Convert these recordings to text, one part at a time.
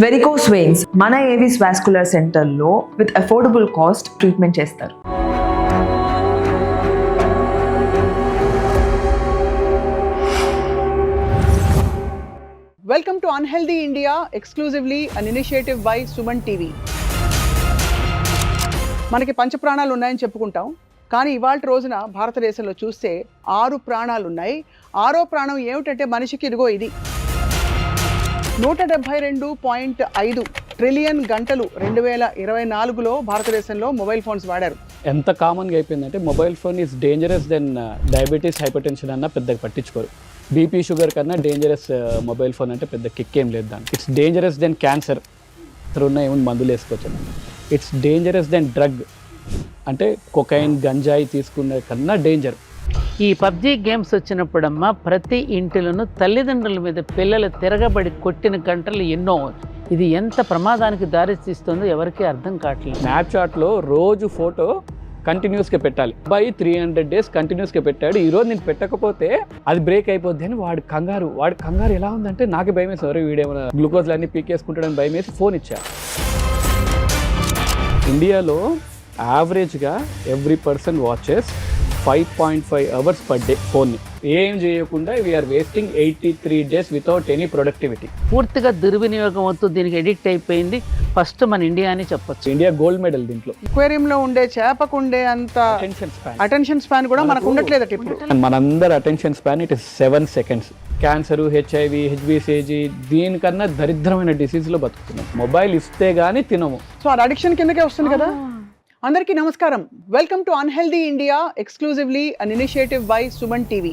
Varicose veins మన Avis vascular సెంటర్లో with affordable cost treatment చేస్తారు. Welcome to Unhealthy India, exclusively an initiative by Suman TV. మనకి పంచప్రాణాలు ఉన్నాయని చెప్పుకుంటాం, కానీ ఇవాళ రోజున భారతదేశంలో చూస్తే 6 ప్రాణాలు ఉన్నాయి. 6వ ప్రాణం ఏమిటంటే మనిషికి ఇదిగో ఇది 172.5 ట్రిలియన్ గంటలు 2024లో భారతదేశంలో మొబైల్ ఫోన్స్ వాడారు. ఎంత కామన్గా అయిపోయిందంటే mobile phone is dangerous than diabetes, hypertension అన్న పెద్దగా పట్టించుకోరు. బీపీ, షుగర్ కన్నా డేంజరస్ మొబైల్ ఫోన్ అంటే పెద్ద కిక్ ఏం లేదు దానికి. ఇట్స్ డేంజరస్ దెన్ క్యాన్సర్, ఉన్న ఏముంది మందులు వేసుకోవచ్చు. ఇట్స్ డేంజరస్ దెన్ డ్రగ్, అంటే కొకైన్, గంజాయి తీసుకునే కన్నా డేంజర్. ఈ పబ్జీ గేమ్స్ వచ్చినప్పుడమ్మా ప్రతి ఇంటిలోనూ తల్లిదండ్రుల మీద పిల్లలు తిరగబడి కొట్టిన గంటలు ఎన్నో. ఇది ఎంత ప్రమాదానికి దారితీస్తుందో ఎవరికీ అర్థం కావట్లేదు. స్నాప్చాట్లో రోజు ఫోటో కంటిన్యూస్గా పెట్టాలి. అబ్బాయి 300 days కంటిన్యూస్గా పెట్టాడు, ఈరోజు నేను పెట్టకపోతే అది బ్రేక్ అయిపోద్ది అని వాడి కంగారు ఎలా ఉందంటే నాకు భయం వేసి, వీడేమైనా గ్లూకోజ్లు అన్నీ పీకేసుకుంటాడని భయం వేసి ఫోన్ ఇచ్చా. ఇండియాలో యావరేజ్గా every person watches 5.5 hours per day ఫోన్ని. ఏం చేయకుండా we are wasting 83 days without any productivity. పూర్తిగా దుర్వినియోగం అవుతూ దీనికి ఎడిక్ట్ అయిపోయింది ఫస్ట్ మన ఇండియా అని చెప్పొచ్చు. ఇండియా గోల్డ్ మెడల్ దీంట్లో. అక్వేరియంలో ఉండే చేపకు ఉండే అంత అటెన్షన్ స్పాన్ కూడా మనకు ఉండట్లేదు ఇప్పుడు. మనందరి attention span it is 7 seconds. Cancer, HIV, హెచ్బిసిజి దీనికన్నా దరిద్రమైన డిసీజ్లో బతుకుతున్నాం. మొబైల్ ఇస్తే గానీ తినము. సో అది అడిక్షన్ కిందకే వస్తుంది కదా. అందరికీ నమస్కారం. Welcome to unhealthy India, exclusively an initiative by Suman TV.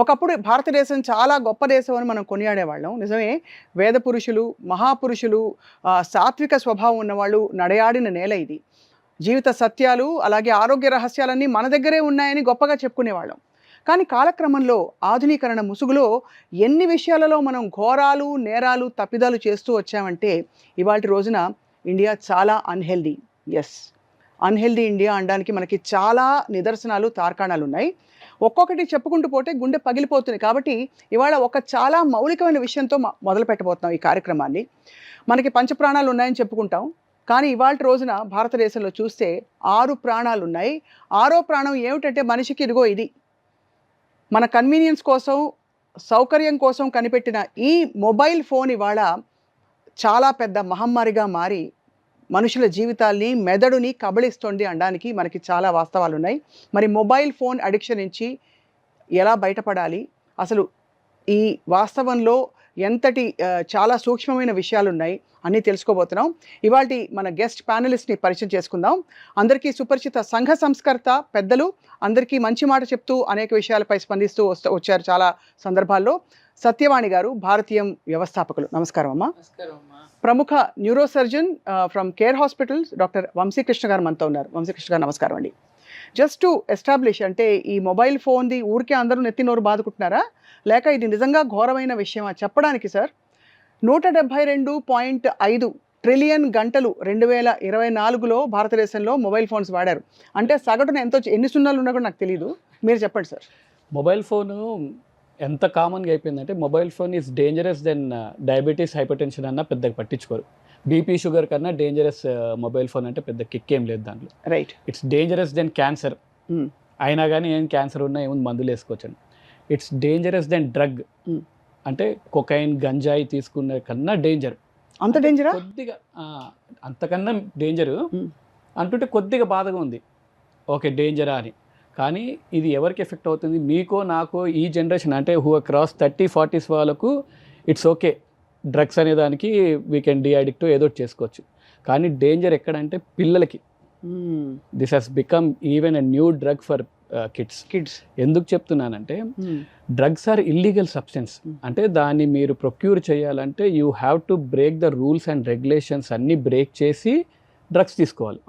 ఒకప్పుడు భారతదేశం చాలా గొప్ప దేశం అని మనం కొనియాడేవాళ్ళం. నిజమే, వేద పురుషులు, మహాపురుషులు, సాత్విక స్వభావం ఉన్నవాళ్ళు నడయాడిన నేల ఇది. జీవిత సత్యాలు అలాగే ఆరోగ్య రహస్యాలన్నీ మన దగ్గరే ఉన్నాయని గొప్పగా చెప్పుకునేవాళ్ళం. కానీ కాలక్రమంలో ఆధునీకరణ ముసుగులో ఎన్ని విషయాలలో మనం ఘోరాలు, నేరాలు, తప్పిదాలు చేస్తూ వచ్చామంటే ఇవాళ రోజున ఇండియా చాలా అన్హెల్దీ. ఎస్, అన్హెల్దీ ఇండియా అనడానికి మనకి చాలా నిదర్శనాలు, తార్కాణాలు ఉన్నాయి. ఒక్కొక్కటి చెప్పుకుంటూ పోతే గుండె పగిలిపోతుంది. కాబట్టి ఇవాళ ఒక చాలా మౌలికమైన విషయంతో మొదలు పెట్టబోతున్నాం ఈ కార్యక్రమాన్ని. మనకి పంచప్రాణాలు ఉన్నాయని చెప్పుకుంటాం, కానీ ఇవాళ రోజున భారతదేశంలో చూస్తే 6 ప్రాణాలు ఉన్నాయి. 6వ ప్రాణం ఏమిటంటే మనిషికి ఇదిగో ఇది. మన కన్వీనియన్స్ కోసం, సౌకర్యం కోసం కనిపెట్టిన ఈ మొబైల్ ఫోన్ ఇవాళ చాలా పెద్ద మహమ్మారిగా మారి మనుషుల జీవితాల్ని, మెదడుని కబళిస్తోంది అనడానికి మనకి చాలా వాస్తవాలు ఉన్నాయి. మరి మొబైల్ ఫోన్ అడిక్షన్ నుంచి ఎలా బయటపడాలి, అసలు ఈ వాస్తవంలో ఎంతటి చాలా సూక్ష్మమైన విషయాలు ఉన్నాయి అన్నీ తెలుసుకోబోతున్నాం. ఇవాళ మన గెస్ట్ ప్యానలిస్ట్ని పరిచయం చేసుకుందాం. అందరికీ సుపరిచిత సంఘ సంస్కర్త, పెద్దలు, అందరికీ మంచి మాట చెప్తూ అనేక విషయాలపై స్పందిస్తూ వచ్చారు చాలా సందర్భాల్లో. సత్యవాణి గారు, భారతీయం వ్యవస్థాపకులు. నమస్కారం అమ్మా. ప్రముఖ neurosurgeon from Care Hospitals doctor Vamsikrishna గారు మనతో ఉన్నారు. వంశీకృష్ణ గారు నమస్కారం అండి. జస్ట్ టు ఎస్టాబ్లిష్, అంటే ఈ మొబైల్ ఫోన్ది ఊరికే అందరూ నెత్తి నోరు బాదుకుంటున్నారా, లేక ఇది నిజంగా ఘోరమైన విషయమా చెప్పడానికి సార్, 172.5 ట్రిలియన్ గంటలు 2024లో భారతదేశంలో మొబైల్ ఫోన్స్ వాడారు. అంటే సగటున ఎన్ని సున్నాలు ఉన్నా కూడా నాకు తెలియదు, మీరు చెప్పండి సార్. మొబైల్ ఫోను ఎంత కామన్గా అయిపోయిందంటే mobile phone is dangerous than diabetes, hypertension అన్న పెద్దగా పట్టించుకోరు. బీపీ, షుగర్ కన్నా డేంజరస్ మొబైల్ ఫోన్ అంటే పెద్ద కిక్ ఏం లేదు దాంట్లో. Right. It's dangerous than cancer, అయినా కానీ ఏం క్యాన్సర్ ఉన్నా ఏముంది మందులు వేసుకోవచ్చు. ఇట్స్ డేంజరస్ దెన్ డ్రగ్, అంటే కొకైన్, గంజాయి తీసుకునే కన్నా డేంజర్. అంత డేంజరా? కొద్దిగా అంతకన్నా డేంజరు అంటుంటే కొద్దిగా బాధగా ఉంది. ఓకే, డేంజరా అని. కానీ ఇది ఎవరికి ఎఫెక్ట్ అవుతుంది? మీకో నాకో, ఈ జనరేషన్ అంటే హూ క్రాస్ 30-40s వాళ్ళకు ఇట్స్ ఓకే, డ్రగ్స్ అనే దానికి వీ కెన్ డీ అడిక్ట్, ఏదో చేసుకోవచ్చు. కానీ డేంజర్ ఎక్కడంటే పిల్లలకి. This has become even a new drug for kids. ఎందుకు చెప్తున్నానంటే డ్రగ్స్ ఆర్ ఇల్లీగల్ సబ్స్టెన్స్. అంటే దాన్ని మీరు ప్రొక్యూర్ చేయాలంటే you have to break the rules and regulations అన్నీ బ్రేక్ చేసి డ్రగ్స్ తీసుకోవాలి.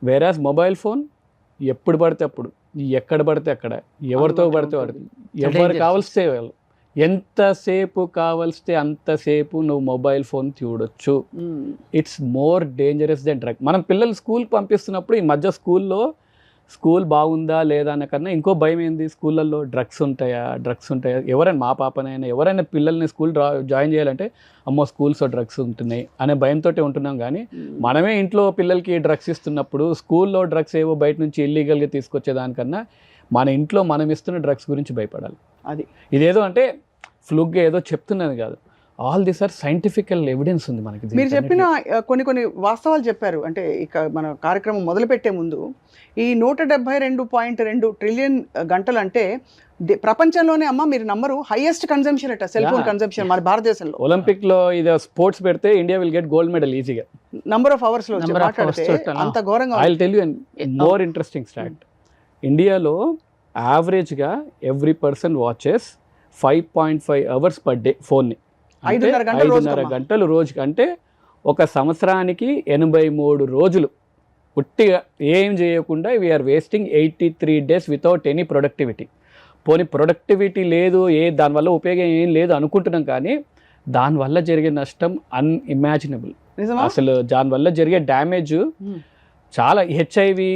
వేరాజ్ మొబైల్ ఫోన్ ఎప్పుడు పడితే అప్పుడు, ఎక్కడ పడితే అక్కడ, ఎవరితో పడితే వాడు, ఎవరు కావలిస్తే వాళ్ళు, ఎంతసేపు కావలిస్తే అంతసేపు నువ్వు మొబైల్ ఫోన్ చూడొచ్చు. It's more dangerous than drug. మనం పిల్లలు స్కూల్కి పంపిస్తున్నప్పుడు ఈ మధ్య స్కూల్లో స్కూల్ బాగుందా లేదా అన్న కన్నా ఇంకో భయం ఏంది, స్కూళ్ళల్లో డ్రగ్స్ ఉంటాయా, ఎవరైనా మా పాపనైనా ఎవరైనా పిల్లల్ని స్కూల్ జాయిన్ చేయాలంటే అమ్మో స్కూల్స్లో డ్రగ్స్ ఉంటున్నాయి అనే భయంతో ఉంటున్నాం. కానీ మనమే ఇంట్లో పిల్లలకి డ్రగ్స్ ఇస్తున్నప్పుడు స్కూల్లో డ్రగ్స్ ఏవో బయట నుంచి ఇల్లీగల్గా తీసుకొచ్చేదానికన్నా మన ఇంట్లో మనం ఇస్తున్న డ్రగ్స్ గురించి భయపడాలి. అది ఇదేదో అంటే ఫ్లూగ్గా ఏదో చెప్తున్నది కాదు, ఆల్ దీస్ ఆర్ సైంటిఫికల్ ఎవిడెన్స్ ఉంది మనకి. మీరు చెప్పిన కొన్ని వాస్తవాలు చెప్పారు. అంటే ఇక మన కార్యక్రమం మొదలుపెట్టే ముందు ఈ 172.2 ట్రిలియన్ గంటలు అంటే ప్రపంచంలోనే అమ్మ మీరు నంబరు హైయెస్ట్ కన్జంప్షన్ అట సెల్ ఫోన్ కన్జంప్షన్ మన భారతదేశంలో. ఒలింపిక్ లో ఇది స్పోర్ట్స్ పెడితే India will get gold medal ఈజీగా. నంబర్ ఆఫ్ అవర్స్ లో మాట్లాడితే అంత ఘోరంగా. I will tell you more interesting start. ఇండియాలో యావరేజ్గా every person watches 5.5 hours per day ఫోన్ని. 5.5 గంటలు రోజుకి. అంటే ఒక సంవత్సరానికి 83 రోజులు ఉట్టిగా ఏం చేయకుండా we are wasting 83 days without any productivity. పోనీ ప్రొడక్టివిటీ లేదు, దానివల్ల ఉపయోగం ఏం లేదు అనుకుంటున్నాం, కానీ దానివల్ల జరిగే నష్టం అన్ఇమాజినబుల్. అసలు దానివల్ల జరిగే డ్యామేజ్ చాలా. హెచ్ఐవి,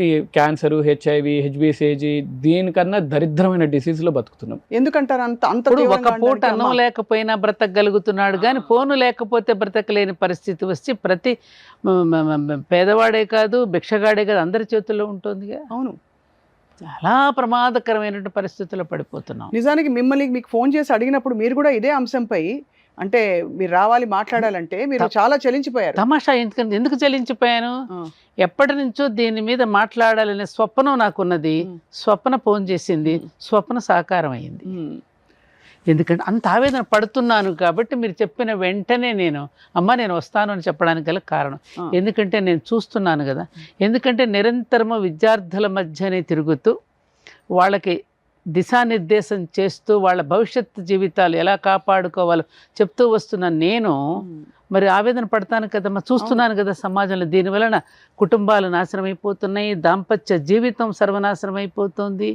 ఈ క్యాన్సర్, హెచ్ఐవి, హెచ్బిసిజి దీనికన్నా దరిద్రమైన డిసీజ్లో బతుకుతున్నాం. ఎందుకంటారు అంత ఒక పూట అన్నం లేకపోయినా బ్రతకగలుగుతున్నాడు, కానీ ఫోను లేకపోతే బ్రతకలేని పరిస్థితి వచ్చి ప్రతి పేదవాడే కాదు, భిక్షగాడే కాదు, అందరి చేతుల్లో ఉంటుంది. అవును, చాలా ప్రమాదకరమైనటువంటి పరిస్థితుల్లో పడిపోతున్నాం. నిజానికి మీకు ఫోన్ చేసి అడిగినప్పుడు మీరు కూడా ఇదే అంశంపై అంటే మీరు రావాలి మాట్లాడాలంటే మీరు చాలా చలించిపోయారు. తమాషా ఎందుకు చలించిపోయాను, ఎప్పటి నుంచో దీని మీద మాట్లాడాలనే స్వప్నం నాకున్నది. స్వప్న ఫోన్ చేసింది, స్వప్న సాకారం అయింది. ఎందుకంటే అంత ఆవేదన పడుతున్నాను కాబట్టి మీరు చెప్పిన వెంటనే నేను వస్తాను అని చెప్పడానికి గల కారణం. ఎందుకంటే నేను చూస్తున్నాను కదా, ఎందుకంటే నిరంతరము విద్యార్థుల మధ్యనే తిరుగుతూ వాళ్ళకి దిశానిర్దేశం చేస్తూ వాళ్ళ భవిష్యత్తు జీవితాలు ఎలా కాపాడుకోవాలో చెప్తూ వస్తున్న నేను మరి ఆవేదన పడతాను కదమ్మా. చూస్తున్నాను కదా సమాజంలో దీనివలన కుటుంబాలు నాశనం అయిపోతున్నాయి, దాంపత్య జీవితం సర్వనాశనం అయిపోతుంది,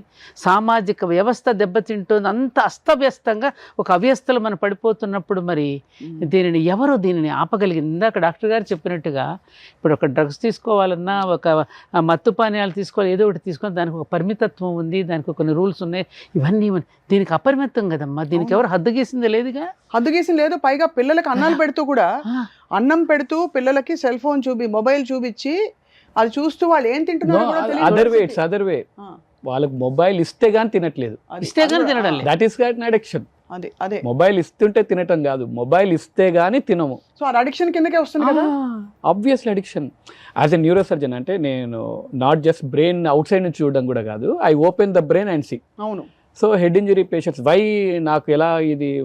సామాజిక వ్యవస్థ దెబ్బతింటుంది. అంత అస్తవ్యస్తంగా ఒక అవ్యస్తలు మనం పడిపోతున్నప్పుడు మరి దీనిని ఆపగలిగింది. ఇందాక డాక్టర్ గారు చెప్పినట్టుగా ఇప్పుడు ఒక డ్రగ్స్ తీసుకోవాలన్నా, ఒక మత్తు పానీయాలు తీసుకోవాలి, ఏదో ఒకటి తీసుకొని దానికి ఒక పరిమితత్వం ఉంది, దానికి కొన్ని రూల్స్ ఉన్నాయి. ఇవన్నీ దీనికి అపరిమితం కదమ్మా, దీనికి ఎవరు హద్దు గీసింది లేదుగా. హద్దు గీసింది లేదు. పైగా పిల్లలకి అన్నాలు పెడుతూ కూడా అన్నం పెడుతూ పిల్లలకి సెల్ ఫోన్ మొబైల్ చూపించి అది చూస్తూ వాళ్ళు ఏం తింటున్నారు. అదర్ వే వాళ్ళకి మొబైల్ ఇస్తే గానీ తినట్లేదు, దట్ ఈస్ గాట్ అడిక్షన్. అదే మొబైల్ ఇస్తుంటే తినటం కాదు, మొబైల్ ఇస్తే గానీ తినము. సో అది అడిక్షన్ కిందకే వస్తుంది కదా. Obviously addiction. As a neuro surgeon అంటే నేను not just brain outside నుంచి చూడడం కూడా కాదు, I open the brain and see. అవును. సో హెడ్ ఇంజరీ పేషెంట్స్ నాకు ఎలా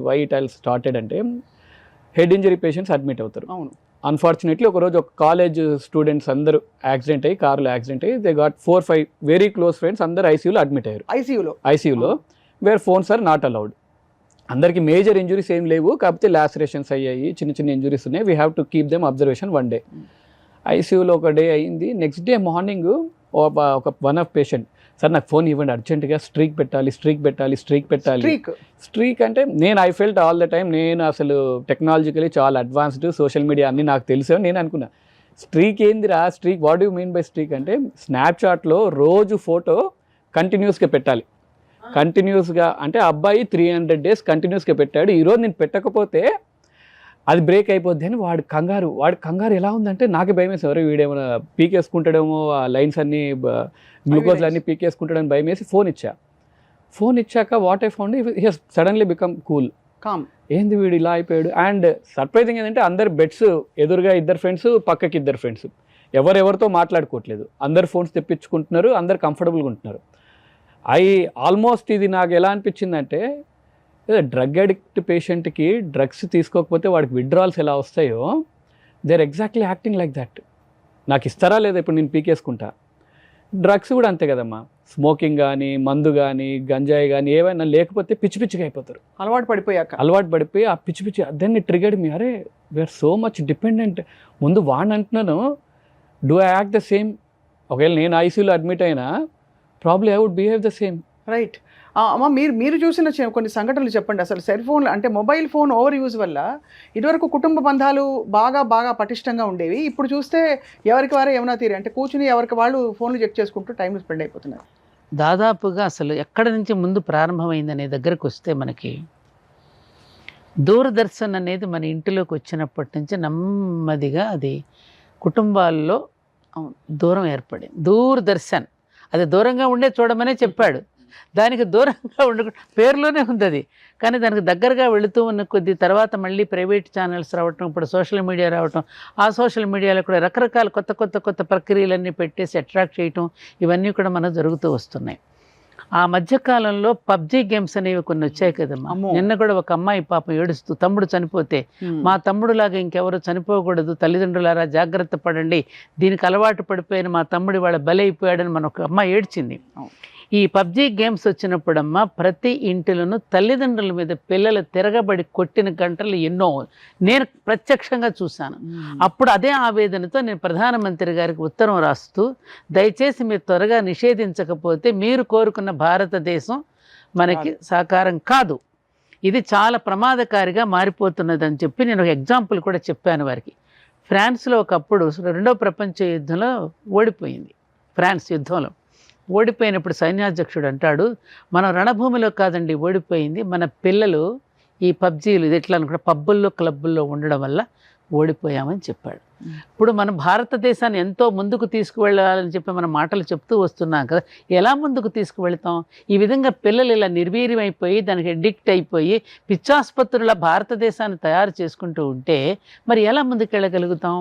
వై ఇట్ ఆల్ స్టార్టెడ్ అంటే, హెడ్ ఇంజరీ పేషెంట్స్ అడ్మిట్ అవుతారు. అవును. అన్ఫార్చునేట్లీ ఒకరోజు ఒక కాలేజ్ స్టూడెంట్స్ అందరూ యాక్సిడెంట్ అయ్యి, కార్లో యాక్సిడెంట్ అయ్యి, they got 4-5 very close friends అందరూ ఐసీయూలో అడ్మిట్ అయ్యారు. ఐసీయూలో where phones are not allowed. అందరికీ మేజర్ ఇంజురీస్ ఏం లేవు, కాకపోతే లాసరేషన్స్ అయ్యాయి, చిన్న ఇంజురీస్ ఉన్నాయి. We have to keep them observation 1 day. ఐసీయూలో ఒక డే అయింది. నెక్స్ట్ డే మార్నింగ్ ఒక వన్ ఆఫ్ పేషెంట్, సార్ నాకు ఫోన్ ఇవ్వండి అర్జెంటుగా, స్ట్రీక్ పెట్టాలి. స్ట్రీక్ అంటే I felt all the time నేను అసలు టెక్నాలజికలీ చాలా అడ్వాన్స్డ్, సోషల్ మీడియా అన్నీ నాకు తెలుసు అని నేను అనుకున్నా. స్ట్రీక్ ఏందిరా, streak what you mean by streak అంటే, స్నాప్చాట్లో రోజు ఫోటో కంటిన్యూస్గా పెట్టాలి. కంటిన్యూస్గా అంటే అబ్బాయి 300 days కంటిన్యూస్గా పెట్టాడు, ఈరోజు నేను పెట్టకపోతే అది బ్రేక్ అయిపోద్ది అని వాడి కంగారు ఎలా ఉందంటే నాకే భయం వేసి, ఎవరో వీడేమైనా పీకేసుకుంటాడేమో, ఆ లైన్స్ అన్నీ గ్లూకోజ్లు అన్నీ పీకేసుకుంటాడని భయం వేసి ఫోన్ ఇచ్చాక what I found he has suddenly become calm. ఏంది వీడు ఇలా అయిపోయాడు. అండ్ సర్ప్రైజింగ్ ఏంటంటే అందరు బెడ్స్ ఎదురుగా 2 ఫ్రెండ్స్, పక్కకి 2 ఫ్రెండ్స్, ఎవరెవరితో మాట్లాడుకోవట్లేదు, అందరు ఫోన్స్ తెప్పించుకుంటున్నారు, అందరు కంఫర్టబుల్గా ఉంటున్నారు. ఆల్మోస్ట్ ఇది నాకు ఎలా అనిపించిందంటే, డ్రగ్ అడిక్ట్ పేషెంట్కి డ్రగ్స్ తీసుకోకపోతే వాడికి విత్డ్రాల్స్ ఎలా వస్తాయో, they are exactly acting like that. నాకు ఇస్తారా లేదా ఇప్పుడు నేను పీకేసుకుంటా. డ్రగ్స్ కూడా అంతే కదమ్మా, స్మోకింగ్ కానీ, మందు కానీ, గంజాయి కానీ ఏవైనా లేకపోతే పిచ్చిగా అయిపోతారు. అలవాటు పడిపోయి ఆ పిచ్చి దెన్ ట్రిగర్డ్ మీ, అరే వీఆర్ సో మచ్ డిపెండెంట్. ముందు వాడిని అంటున్నాను, do I act the same? ఒకవేళ నేను ఐసీయూలో అడ్మిట్ అయినా probably I would behave the same. Right. అమ్మ మీరు చూసిన కొన్ని సంఘటనలు చెప్పండి. అసలు సెల్ ఫోన్ అంటే మొబైల్ ఫోన్ ఓవర్ యూజ్ వల్ల ఇదివరకు కుటుంబ బంధాలు బాగా పటిష్టంగా ఉండేవి. ఇప్పుడు చూస్తే ఎవరికి వారే ఏమైనా తీరే అంటే కూర్చుని ఎవరికి వాళ్ళు ఫోన్లు చెక్ చేసుకుంటూ టైం స్పెండ్ అయిపోతున్నారు. దాదాపుగా అసలు ఎక్కడి నుంచి ముందు ప్రారంభమైందనే దగ్గరకు వస్తే మనకి దూరదర్శన్ అనేది మన ఇంటిలోకి వచ్చినప్పటి నుంచి నెమ్మదిగా అది కుటుంబాల్లో దూరం ఏర్పడింది. దూరదర్శన్ అది దూరంగా ఉండే చూడమనే చెప్పాడు, దానికి దూరంగా పేరులోనే ఉంది అది, కానీ దానికి దగ్గరగా వెళుతూ ఉన్న కొద్ది తర్వాత మళ్ళీ ప్రైవేట్ ఛానల్స్ రావటం, ఇప్పుడు సోషల్ మీడియా రావటం, ఆ సోషల్ మీడియాలో కూడా రకరకాల కొత్త ప్రక్రియలన్నీ పెట్టేసి అట్రాక్ట్ చేయటం, ఇవన్నీ కూడా మనకు జరుగుతూ వస్తున్నాయి. ఆ మధ్యకాలంలో పబ్జీ గేమ్స్ అనేవి కొన్ని వచ్చాయి కదమ్మా. నిన్న కూడా ఒక అమ్మాయి పాపం ఏడుస్తూ తమ్ముడు చనిపోతే మా తమ్ముడులాగా ఇంకెవరు చనిపోకూడదు, తల్లిదండ్రులారా జాగ్రత్త పడండి, దీనికి అలవాటు పడిపోయిన మా తమ్ముడు వాళ్ళ బలైపోయాడని మన ఒక అమ్మాయి ఏడ్చింది. ఈ పబ్జీ గేమ్స్ వచ్చినప్పుడమ్మా ప్రతి ఇంటిలోనూ తల్లిదండ్రుల మీద పిల్లలు తిరగబడి కొట్టిన గంటలు ఎన్నో నేను ప్రత్యక్షంగా చూశాను. అప్పుడు అదే ఆవేదనతో నేను ప్రధానమంత్రి గారికి ఉత్తరం రాస్తూ, దయచేసి మీరు త్వరగా నిషేధించకపోతే మీరు కోరుకున్న భారతదేశం మనకి సాకారం కాదు, ఇది చాలా ప్రమాదకారిగా మారిపోతున్నదని చెప్పి నేను ఒక ఎగ్జాంపుల్ కూడా చెప్పాను వారికి. ఫ్రాన్స్లో ఒకప్పుడు 2వ ప్రపంచ యుద్ధంలో ఓడిపోయింది. ఫ్రాన్స్ యుద్ధంలో ఓడిపోయినప్పుడు సైన్యాధ్యక్షుడు అంటాడు, మనం రణభూమిలో కాదండి ఓడిపోయింది, మన పిల్లలు ఈ పబ్జీలు ఇది ఎట్లా అనుకుంటే పబ్బుల్లో క్లబ్బుల్లో ఉండడం వల్ల ఓడిపోయామని చెప్పాడు. ఇప్పుడు మనం భారతదేశాన్ని ఎంతో ముందుకు తీసుకువెళ్ళాలని చెప్పి మనం మాటలు చెప్తూ వస్తున్నాం కదా, ఎలా ముందుకు తీసుకువెళ్తాం? ఈ విధంగా పిల్లలు ఇలా నిర్వీర్యమైపోయి దానికి అడిక్ట్ అయిపోయి పిచ్చాసుపత్రుల భారతదేశాన్ని తయారు చేసుకుంటూ ఉంటే మరి ఎలా ముందుకెళ్ళగలుగుతాం?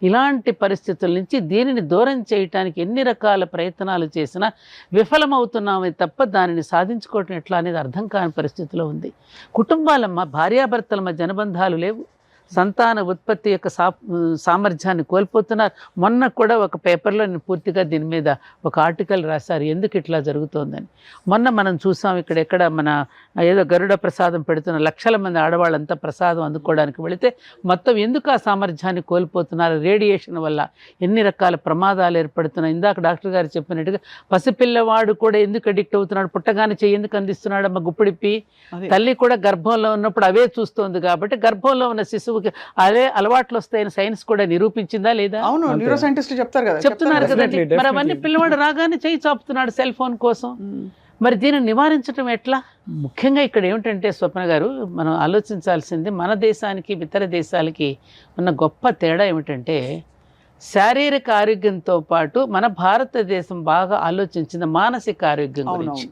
ఇలాంటి పరిస్థితుల నుంచి దీనిని దూరం చేయటానికి ఎన్ని రకాల ప్రయత్నాలు చేసినా విఫలమవుతున్నామే తప్ప దానిని సాధించుకోవటం ఎట్లా అనేది అర్థం కాని పరిస్థితిలో ఉంది. కుటుంబాలమ్మ భార్యాభర్తల మధ్య అనుబంధాలు లేవు, సంతాన ఉత్పత్తి యొక్క సామర్థ్యాన్ని కోల్పోతున్నారు. మొన్న కూడా ఒక పేపర్లో నేను పూర్తిగా దీని మీద ఒక ఆర్టికల్ రాశారు, ఎందుకు ఇట్లా జరుగుతోందని. మొన్న మనం చూసాం ఎక్కడ మన ఏదో గరుడ ప్రసాదం పెడుతున్న లక్షల మంది ఆడవాళ్ళంతా ప్రసాదం అందుకోవడానికి వెళితే మొత్తం ఎందుకు ఆ సామర్థ్యాన్ని కోల్పోతున్నారు? రేడియేషన్ వల్ల ఎన్ని రకాల ప్రమాదాలు ఏర్పడుతున్నాయి. ఇందాక డాక్టర్ గారు చెప్పినట్టుగా పసిపిల్లవాడు కూడా ఎందుకు అడిక్ట్ అవుతున్నాడు, పుట్టగానే చెయ్యి ఎందుకు అందిస్తున్నాడు అమ్మ గుప్పిడిప్పి, తల్లి కూడా గర్భంలో ఉన్నప్పుడు అవే చూస్తోంది కాబట్టి గర్భంలో ఉన్న శిశువు అదే అలవాట్లు వస్తాయని సైన్స్ కూడా నిరూపించిందా లేదా? అవును, న్యూరో సైంటిస్టులు చెప్తున్నారు కదా. మరి అవన్నీ పిల్లవాడు రాగానే చేయి చాపుతున్నాడు సెల్ ఫోన్ కోసం. మరి దీన్ని నివారించడం ఎట్లా? ముఖ్యంగా ఇక్కడ ఏమిటంటే స్వప్న గారు, మనం ఆలోచించాల్సింది మన దేశానికి ఇతర దేశాలకి ఉన్న గొప్ప తేడా ఏమిటంటే శారీరక ఆరోగ్యంతో పాటు మన భారతదేశం బాగా ఆలోచించింది మానసిక ఆరోగ్యం గురించి.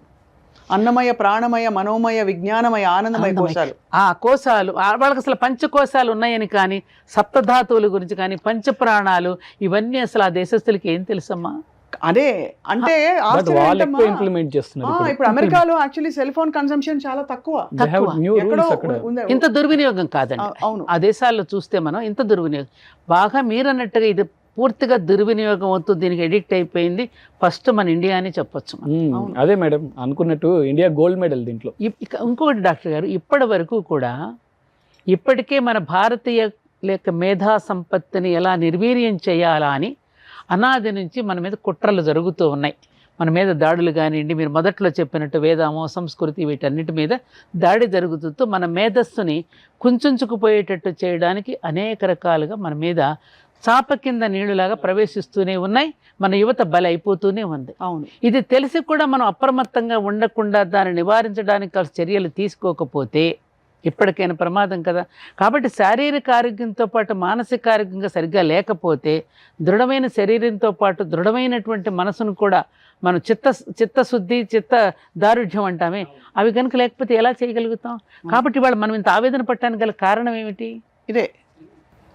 అన్నమయ, ప్రాణమయ, మనోమయ, విజ్ఞానమయ, ఆనందమయ కోశాలు. ఆ కోశాలు వాళ్ళకి అసలు పంచకోశాలు ఉన్నాయని కానీ, సప్తధాతువుల గురించి కానీ, పంచప్రాణాలు ఇవన్నీ అసలు ఆ దేశస్తులకి ఏం తెలుసమ్మా? అదే అంటే ఇంప్లిమెంట్ చేస్తున్నారు. ఇప్పుడు అమెరికాలో యాక్చువల్లీ సెల్ ఫోన్ కన్సంప్షన్ చాలా తక్కువ. ఇంత దుర్వినియోగం కాదండి. అవును, ఆ దేశాల్లో చూస్తే మనం ఇంత దుర్వినియోగం బాగా మీరన్నట్టుగా ఇది పూర్తిగా దుర్వినియోగం అవుతూ దీనికి ఎడిక్ట్ అయిపోయింది. ఫస్ట్ మన ఇండియా అని చెప్పొచ్చు. అదే మేడం అనుకున్నట్టు ఇండియా గోల్డ్ మెడల్ దీంట్లో. ఇంకొకటి డాక్టర్ గారు, ఇప్పటి వరకు కూడా ఇప్పటికే మన భారతీయ లేక మేధా సంపత్తిని ఎలా నిర్వీర్యం చేయాలా అని అనాది నుంచి మన మీద కుట్రలు జరుగుతూ ఉన్నాయి. మన మీద దాడులు కానివ్వండి, మీరు మొదట్లో చెప్పినట్టు వేదామో సంస్కృతి వీటన్నిటి మీద దాడి జరుగుతూ మన మేధస్సుని కుంచుకుపోయేటట్టు చేయడానికి అనేక రకాలుగా మన మీద చాప కింద నీళ్లులాగా ప్రవేశిస్తూనే ఉన్నాయి. మన యువత బలి అయిపోతూనే ఉంది. అవును, ఇది తెలిసి కూడా మనం అప్రమత్తంగా ఉండకుండా దాన్ని నివారించడానికి చర్యలు తీసుకోకపోతే ఇప్పటికైనా ప్రమాదం కదా. కాబట్టి శారీరక ఆరోగ్యంతో పాటు మానసిక ఆరోగ్యంగా సరిగ్గా లేకపోతే దృఢమైన శరీరంతో పాటు దృఢమైనటువంటి మనసును కూడా మనం చిత్తశుద్ధి చిత్త దారుఢ్యం అంటామే, అవి కనుక లేకపోతే ఎలా చేయగలుగుతాం? కాబట్టి వాళ్ళు మనం ఇంత ఆవేదన పట్టడానికి గల కారణం ఏమిటి? ఇదే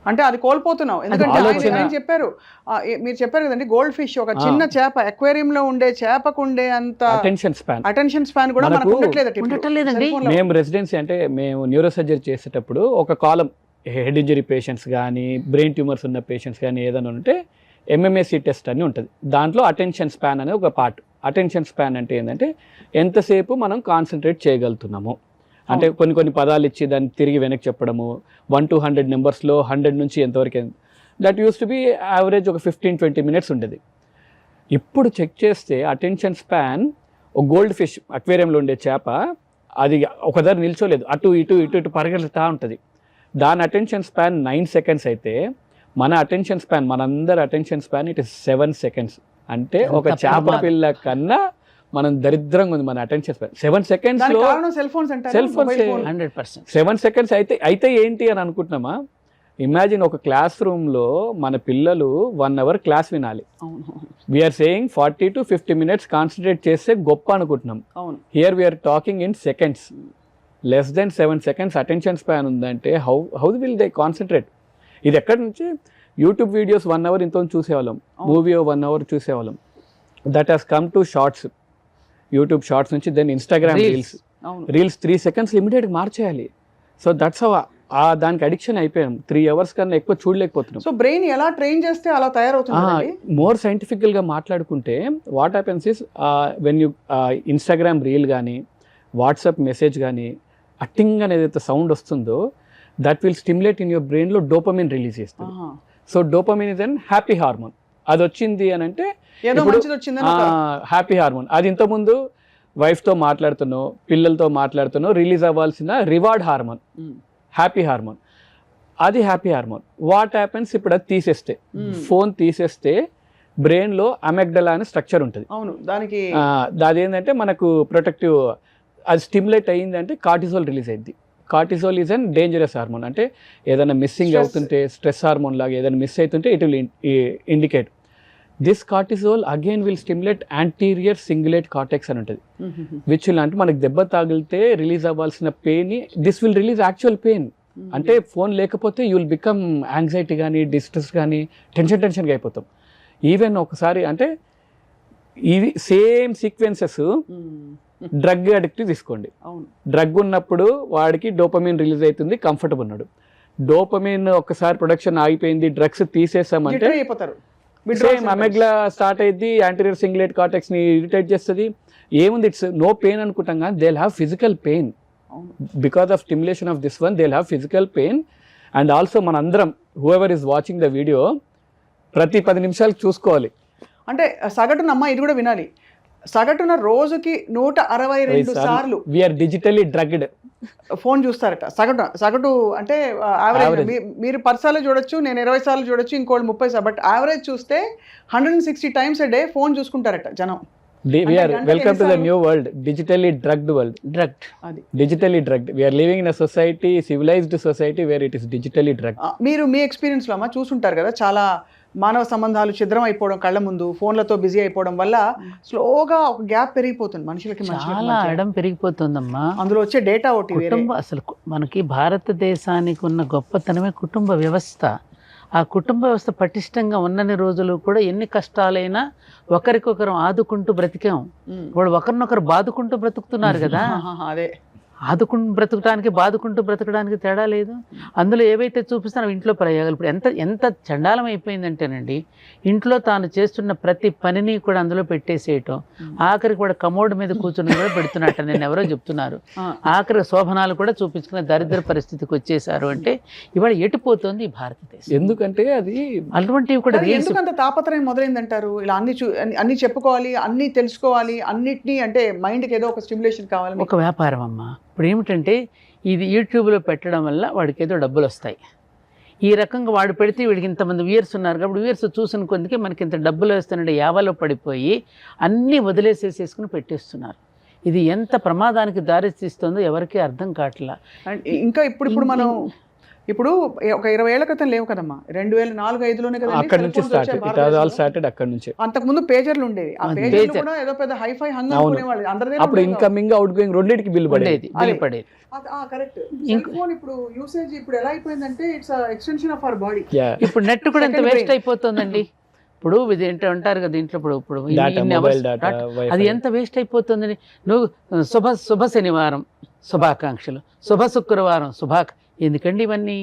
అంటే అది కోల్పోతున్నాం. ఎందుకంటే ఆయన చెప్పారు, మీరు చెప్పారు కదండి, గోల్డ్ ఫిష్ ఒక చిన్న చేప అక్వేరియం లో ఉండే చేపకు ఉండే అంత అటెన్షన్ స్పాన్ కూడా మనకు ఉండట్లేదండి. మేము రెసిడెన్సీ అంటే మేము న్యూరో సర్జరీ చేసేటప్పుడు ఒక కాలం హెడ్ ఇంజరీ పేషెంట్స్ కానీ బ్రెయిన్ ట్యూమర్స్ ఉన్న పేషెంట్స్ కానీ ఏదైనా ఉంటే MMSE టెస్ట్ అని ఉంటుంది. దాంట్లో అటెన్షన్ స్పాన్ అనేది ఒక పార్ట్. అటెన్షన్ స్పాన్ అంటే ఏంటంటే ఎంతసేపు మనం కాన్సన్ట్రేట్ చేయగలుగుతున్నాము అంటే కొన్ని పదాలు ఇచ్చి దాన్ని తిరిగి వెనక్కి చెప్పడము. 1 to 100 నెంబర్స్లో 100 నుంచి ఎంతవరకు, that use to be average ఒక 15-20 minutes ఉండేది. ఇప్పుడు చెక్ చేస్తే అటెన్షన్ స్పాన్ ఒక గోల్డ్ ఫిష్ అక్వేరియంలో ఉండే చేప అది ఒక దగ్గర నిల్చోలేదు, అటు ఇటు ఇటు ఇటు పరిగెత్తుతూ ఉంటుంది. దాని అటెన్షన్ స్పాన్ 9 సెకండ్స్ అయితే మన అటెన్షన్ స్పాన్, మనందరి attention span it is 7 seconds. అంటే ఒక చేప పిల్ల కన్నా మనం దరిద్రంగా ఉంది మన అటెన్షన్ స్పాన్. 7 సెకండ్స్ లో సెల్ ఫోన్స్ 100%. 7 సెకండ్స్ అయితే ఏంటి అని అనుకుంటున్నామా? ఇమాజిన్ ఒక క్లాస్ రూమ్లో మన పిల్లలు 1 అవర్ క్లాస్ వినాలి. We are saying 40 to 50 minutes concentrate చేస్తే గొప్ప అనుకుంటున్నాం. Here we are talking in seconds. Less than 7 seconds attention span ఉందంటే హౌ విల్ దే కాన్సన్ట్రేట్? ఇది ఎక్కడి నుంచి? యూట్యూబ్ వీడియోస్ 1 అవర్ ఇంత చూసేవాళ్ళం, మూవీ 1 అవర్ చూసేవాళ్ళం. That has come to shorts, YouTube shorts నుంచి దెన్ ఇన్స్టాగ్రామ్ రీల్స్ 3 సెకండ్స్ లిమిటెడ్గా మార్చేయాలి. సో దట్స్ దానికి అడిక్షన్ అయిపోయాం. 3 hours కన్నా ఎక్కువ చూడలేకపోతున్నాం. సో బ్రెయిన్ ఎలా ట్రైన్ చేస్తే అలా తయారవుతుంది. మోర్ సైంటిఫికల్గా మాట్లాడుకుంటే what happens is when you Instagram reel కానీ వాట్సాప్ మెసేజ్ కానీ అట్టింగ్ అనేది ఏదైతే సౌండ్ వస్తుందో that will stimulate in your బ్రెయిన్లో డోపమిన్ రిలీజ్ చేస్తుంది. So dopamine is an happy hormone. అది వచ్చింది అని అంటే హ్యాపీ హార్మోన్. అది ఇంతకుముందు వైఫ్తో మాట్లాడుతున్నావు, పిల్లలతో మాట్లాడుతున్నావు, రిలీజ్ అవ్వాల్సిన రివార్డ్ హార్మోన్, హ్యాపీ హార్మోన్. అది హ్యాపీ హార్మోన్. వాట్ హ్యాపెన్స్ ఇప్పుడు అది తీసేస్తే, ఫోన్ తీసేస్తే బ్రెయిన్లో అమెగ్డలా అనే స్ట్రక్చర్ ఉంటుంది. అది ఏంటంటే మనకు ప్రొటెక్టివ్, అది స్టిమ్యులేట్ అయ్యిందంటే కార్టిజోల్ రిలీజ్ అయింది. Cortisol is an dangerous hormone. అంటే ఏదైనా మిస్సింగ్ అవుతుంటే, స్ట్రెస్ హార్మోన్ లాగా ఏదైనా మిస్ అవుతుంటే it will indicate. This cortisol again will stimulate anterior cingulate cortex అని ఉంటుంది, విచ్ విల్ అంటే మనకు దెబ్బ తాగిలితే రిలీజ్ అవ్వాల్సిన pain, this will release actual pain. అంటే ఫోన్ లేకపోతే యూ విల్ బికమ్ యాంగ్జైటీ కానీ డిస్ట్రెస్ కానీ టెన్షన్గా అయిపోతాం. ఈవెన్ ఒకసారి అంటే ఇవి సేమ్ సీక్వెన్సెస్ డ్రగ్ అడిక్ట్ తీసుకోండి. డ్రగ్ ఉన్నప్పుడు వాడికి డోపమిన్ రిలీజ్ అవుతుంది, కంఫర్టబుల్ ఉన్నాడు. డోపమిన్ ఒకసారి ప్రొడక్షన్ ఆగిపోయింది, డ్రగ్స్ తీసేసామంటే సేమ్ అమెగ్లా స్టార్ట్ అయ్యింది, యాంటీరియర్ సింగులేట్ కార్టెక్స్ ని ఇరిటేట్ చేస్తుంది. ఏముంది, ఇట్స్ నో పెయిన్ అనుకుంటాం కానీ they will have physical pain because of stimulation of this one. They will have physical pain. And also మనందరం whoever is watching the video ప్రతి 10 నిమిషాలు చూసుకోవాలి. అంటే సగటున అమ్మ ఇది కూడా వినాలి, సగటున రోజుకి 162 సార్లు వీఆర్ డిజిటల్లీ డ్రగ్డ్ ఫోన్ చూస్తారట. సగటు అంటే యావరేజ్ మీరు 10 సార్లు చూడొచ్చు, నేను 20 సార్లు చూడొచ్చు, ఇంకోళ్ళు 30 సార్లు. బట్ యావరేజ్ చూస్తే 160 times a day ఫోన్ చూసుకుంటారట జనం. Welcome to the new world, digitally drugged world. Digitally drugged. We are living in a society, civilized society where it is digitally drugged. మీరు మీ ఎక్స్పీరియన్స్ లో అమ్మా చూసుంటారు కదా, చాలా మానవ సంబంధాలు ఛిద్రం అయిపోవడం, కళ్ళ ముందు ఫోన్లతో బిజీ అయిపోవడం వల్ల స్లోగా ఒక గ్యాప్ పెరిగిపోతుంది మనుషులకి. చాలా ఎడం పెరిగిపోతుందమ్మా. అందులో వచ్చే డేటా ఒకటి అసలు మనకి భారతదేశానికి ఉన్న గొప్పతనమే కుటుంబ వ్యవస్థ. ఆ కుటుంబ వ్యవస్థ పటిష్టంగా ఉన్నన్ని రోజులు కూడా ఎన్ని కష్టాలైనా ఒకరికొకరు ఆదుకుంటూ బ్రతికాం. వాళ్ళు ఒకరినొకరు బాదుకుంటూ బ్రతుకుతున్నారు కదా. అదే ఆదుకుంటూ బ్రతకడానికి బాదుకుంటూ బ్రతకడానికి తేడా లేదు. అందులో ఏవైతే చూపిస్తానో ఇంట్లో ప్రయోగాలు ఇప్పుడు ఎంత చండాలం అయిపోయిందంటేనండి, ఇంట్లో తాను చేస్తున్న ప్రతి పనిని కూడా అందులో పెట్టేసేయటం, ఆఖరికి కూడా కమోడ్ మీద కూర్చుని కూడా పెడుతున్నట్ట నేను ఎవరో చెప్తున్నారు. ఆఖరి శోభనాలు కూడా చూపించుకునే దరిద్ర పరిస్థితికి వచ్చేసారు. అంటే ఇవాళ ఎటుపోతుంది ఈ భారతదేశం. ఎందుకంటే అది అటువంటివి కూడా ఎందుకంత తాపత్రయం మొదలైందంటారు. ఇలా అన్ని చెప్పుకోవాలి, అన్ని తెలుసుకోవాలి, అన్నిటినీ అంటే మైండ్కి ఏదో ఒక స్టిమ్యులేషన్ కావాలి. ఒక వ్యాపారం అమ్మా. ఇప్పుడు ఏమిటంటే ఇది యూట్యూబ్లో పెట్టడం వల్ల వాడికి ఏదో డబ్బులు వస్తాయి. ఈ రకంగా వాడు పెడితే వీడికి ఇంతమంది వ్యూయర్స్ ఉన్నారు కాబట్టి వ్యూయర్స్ చూసిన కొద్దికి మనకి ఇంత డబ్బులు వస్తున్నట్టు యావలో పడిపోయి అన్నీ వదిలేసేసేసుకుని పెట్టేస్తున్నారు. ఇది ఎంత ప్రమాదానికి దారి తీస్తుందో ఎవరికీ అర్థం కావట్లా. ఇంకా ఇప్పుడు మనం ఇప్పుడు ఒక 20 ఏళ్ల క్రితం లేవు కదమ్మా, 2004-05లోనే కదా అక్కడ నుంచి స్టార్టెడ్. అక్కడ నుంచి అంతకుముందు పేజర్లు ఉండేవి. ఆ పేజర్లు కూడా ఏదో పెద్ద హైఫై హంగ్ అనుకునేవాళ్ళు. అందరి అప్పుడు ఇన్కమింగ్ అవుట్ గోయింగ్ రెండింటికి బిల్ పడేది. కరెక్ట్. సెల్ ఫోన్ ఇప్పుడు యూసేజ్ ఇప్పుడు ఎలా అయిపోయిందంటే it's extension of our body. ఇప్పుడు నెట్ కూడా ఎంత వేస్ట్ అయిపోతుందండి. ఇప్పుడు ఇది ఏంటో అంటారు కదా దీంట్లో ఇప్పుడు అది ఎంత వేస్ట్ అయిపోతుందని. నువ్వు శుభ శనివారం శుభాకాంక్షలు, శుభ శుక్రవారం ఎందుకండి ఇవన్నీ?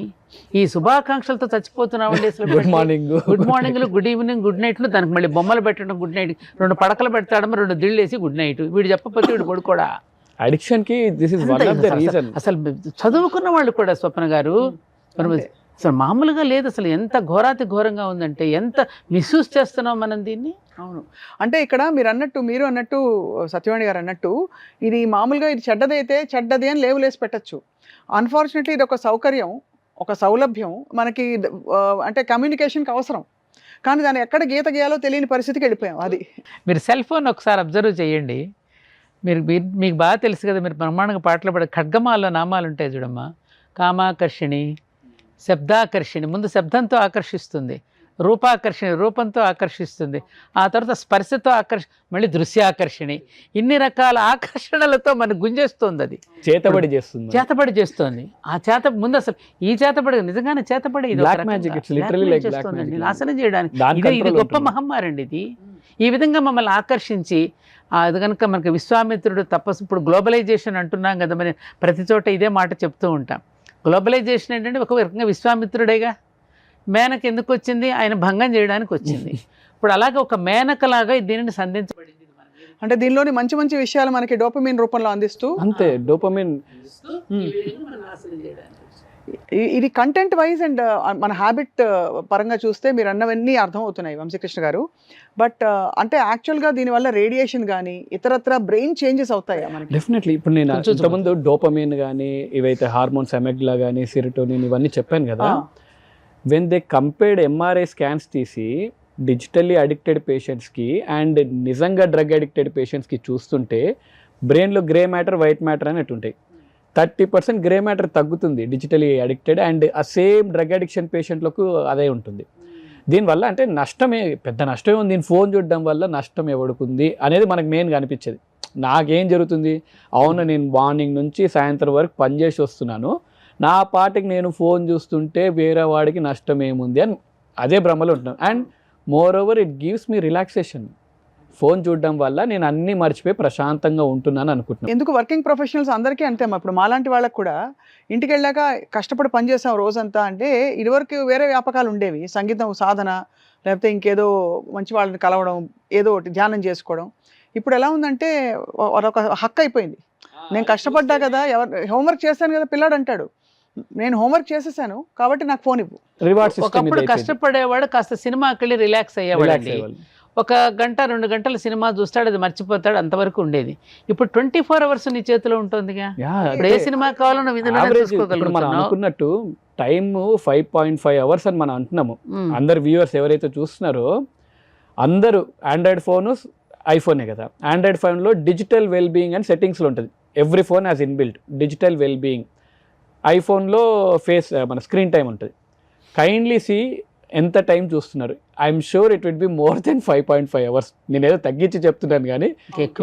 ఈ శుభాకాంక్షలతో చచ్చిపోతున్నామండి అసలు. గుడ్ మార్నింగ్లు, గుడ్ ఈవినింగ్, గుడ్ నైట్లు, దానికి మళ్ళీ బొమ్మలు పెట్టడం, గుడ్ నైట్, 2 పడకలు పెడతాడమ, 2 దిళ్ళు వేసి గుడ్ నైట్. వీడు చెప్పకపోతే వీడు పడుకోడా? అడిక్షన్ కి this is one of the reason. అసలు చదువుకున్న వాళ్ళు కూడా స్వప్న గారు అసలు మామూలుగా లేదు. అసలు ఎంత ఘోరాతి ఘోరంగా ఉందంటే ఎంత మిస్యూజ్ చేస్తున్నాం మనం దీన్ని. అవును. అంటే ఇక్కడ మీరు అన్నట్టు సత్యవాణి గారు అన్నట్టు ఇది మామూలుగా ఇది చెడ్డదైతే చెడ్డది అని లేవులేసి పెట్టచ్చు. అన్ఫార్చునేట్లీ ఇది ఒక సౌకర్యం, ఒక సౌలభ్యం మనకి అంటే కమ్యూనికేషన్కి అవసరం. కానీ దాన్ని ఎక్కడ గీత గీయాలో తెలియని పరిస్థితికి వెళ్ళిపోయాం. అది మీరు సెల్ ఫోన్ ఒకసారి అబ్జర్వ్ చేయండి. మీకు బాగా తెలుసు కదా, మీరు బ్రహ్మాండంగా పాటలు పాడే ఖడ్గమాల్లో నామాలు ఉంటాయి చూడమ్మా. కామాకర్షిణి, శబ్దాకర్షిణి, ముందు శబ్దంతో ఆకర్షిస్తుంది, రూపాకర్షిణి రూపంతో ఆకర్షిస్తుంది, ఆ తర్వాత స్పర్శతో మళ్ళీ దృశ్యాకర్షిణి. ఇన్ని రకాల ఆకర్షణలతో మనకు గుంజేస్తుంది. అది చేతబడి చేస్తుంది. ఆ ముందు అసలు ఈ చేతబడి నిజంగానే చేతబడి ఇది చేస్తుందండి, నాశనం చేయడానికి. ఇది గొప్ప మహమ్మారి అండి ఇది. ఈ విధంగా మమ్మల్ని ఆకర్షించి అది కనుక మనకి విశ్వామిత్రుడు తపస్సు, ఇప్పుడు గ్లోబలైజేషన్ అంటున్నాం కదా, మరి ప్రతి చోట ఇదే మాట చెప్తూ ఉంటాం. గ్లోబలైజేషన్ ఏంటంటే ఒక రకంగా విశ్వామిత్రుడేగా. మేనక ఎందుకు వచ్చింది? ఆయన భంగం చేయడానికి వచ్చింది. ఇప్పుడు అలాగే ఒక మేనకలాగా దీనిని సంధించబడింది. అంటే దీనిలోని మంచి మంచి విషయాలు మనకి డోపమిన్ రూపంలో అందిస్తూ, అంతే డోపమిన్ ఇది కంటెంట్ వైజ్ అండ్ మన హ్యాబిట్ పరంగా చూస్తే మీరు అన్నవన్నీ అర్థమవుతున్నాయి వంశీకృష్ణ గారు. బట్ అంటే యాక్చువల్గా దీనివల్ల రేడియేషన్ కానీ ఇతరత్ర బ్రెయిన్ చేంజెస్ అవుతాయా మనకి? డెఫినెట్లీ. ఇప్పుడు నేను ఇంతకుముందు డోపమిన్ కానీ ఇవైతే హార్మోన్స్ అమెగ్లా కానీ సెరోటోనిన్ ఇవన్నీ చెప్పాను కదా. When they compared MRI scans తీసి డిజిటల్లీ అడిక్టెడ్ పేషెంట్స్కి అండ్ నిజంగా డ్రగ్ అడిక్టెడ్ పేషెంట్స్కి చూస్తుంటే బ్రెయిన్లో గ్రే మ్యాటర్ వైట్ మ్యాటర్ అనేట్టు ఉంటాయి. 30% గ్రే మ్యాటర్ తగ్గుతుంది డిజిటలీ అడిక్టెడ్, అండ్ ఆ సేమ్ డ్రగ్ అడిక్షన్ పేషెంట్లకు అదే ఉంటుంది. దీనివల్ల అంటే నష్టమే, పెద్ద నష్టమే ఉంది. దీని ఫోన్ చూడడం వల్ల నష్టం ఎవడుకుంది అనేది మనకు మెయిన్గా అనిపించేది. నాకేం జరుగుతుంది, అవును నేను మార్నింగ్ నుంచి సాయంత్రం వరకు పనిచేసి వస్తున్నాను, నా పాటికి నేను ఫోన్ చూస్తుంటే వేరే వాడికి నష్టం ఏముంది అని అదే భ్రమలో ఉంటున్నాను. And more over it gives me relaxation. Phone చూడడం వల్ల నేను అన్నీ మర్చిపోయి ప్రశాంతంగా ఉంటున్నాను అనుకుంటున్నాను. ఎందుకు వర్కింగ్ ప్రొఫెషనల్స్ అందరికీ అంతే. ఇప్పుడు మాలాంటి వాళ్ళకి కూడా ఇంటికి వెళ్ళాక కష్టపడి పనిచేసాం రోజంతా అంటే, ఇదివరకు వేరే వ్యాపకాలు ఉండేవి, సంగీతం సాధన లేకపోతే ఇంకేదో మంచి వాళ్ళని కలవడం, ఏదో ఒకటి ధ్యానం చేసుకోవడం. ఇప్పుడు ఎలా ఉందంటే అదొక హక్కు అయిపోయింది. నేను కష్టపడ్డా కదా, హోంవర్క్ చేశాను కదా పిల్లాడు అంటాడు, నేను హోంవర్క్ చేసేసాను కాబట్టి నాకు ఫోన్ ఇవ్వు. రివార్డ్స్ ఒకప్పుడు కష్టపడేవాడు కాస్త సినిమాకి వెళ్ళి రిలాక్స్ అయ్యేవాడు. ఒక గంట 2 గంటల సినిమా చూస్తాడు, అది మర్చిపోతాడు, అంతవరకు ఉండేది. ఇప్పుడు 24 hours నీ చేతిలో ఉంటుందిగా. ఇప్పుడు ఏ సినిమా కావాలో నువ్వు మనం అనుకున్నట్టు టైమ్ 5.5 hours అని మనం అంటున్నాము. అందరు వ్యూవర్స్ ఎవరైతే చూస్తున్నారో అందరూ ఆండ్రాయిడ్ ఫోన్ ఐఫోనే కదా. ఆండ్రాయిడ్ ఫోన్లో డిజిటల్ వెల్బీయింగ్ అని సెట్టింగ్స్లో ఉంటుంది. Every phone has inbuilt digital wellbeing. ఐఫోన్లో మన స్క్రీన్ టైం ఉంటుంది. కైండ్లీ సీ ఎంత టైం చూస్తున్నారు. I'm sure it will be more than 5.5 hours. నేను ఏదో తగ్గించి చెప్తున్నాను కానీ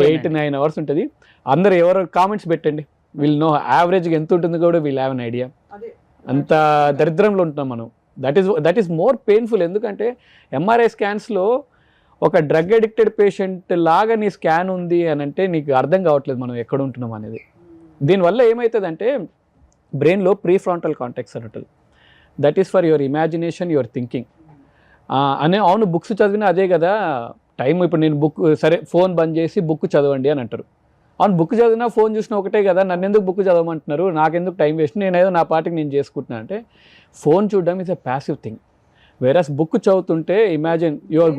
8-9 hours ఉంటుంది. అందరు ఎవరు కామెంట్స్ పెట్టండి, వీల్ నో యావరేజ్గా ఎంత ఉంటుంది కూడా వీల్ హ్యావ్ అన్ ఐడియా. అంత దరిద్రంలో ఉంటున్నాం మనం. That is more painful. ఎందుకంటే ఎంఆర్ఐ స్కాన్స్లో ఒక డ్రగ్ అడిక్టెడ్ పేషెంట్ లాగా నీ స్కాన్ ఉంది అని అంటే నీకు అర్థం కావట్లేదు మనం ఎక్కడ ఉంటున్నాం అనేది. దీనివల్ల ఏమవుతుందంటే బ్రెయిన్లో ప్రీ ఫ్రాంటల్ కాంటెక్స్ అని ఉంటుంది. That is for your imagination, your thinking అనే. అవును బుక్స్ చదివినా అదే కదా టైం. ఇప్పుడు నేను సరే ఫోన్ బంద్ చేసి బుక్ చదవండి అని అంటారు. అవును బుక్ చదివినా ఫోన్ చూసినా ఒకటే కదా, నన్ను ఎందుకు బుక్ చదవమంటున్నారు, నాకెందుకు టైం వేస్ట్, నేనేదో నా పాటికి నేను చేసుకుంటున్నా అంటే. ఫోన్ చూడడం is a passive thing. Whereas book చదువుతుంటే imagine you are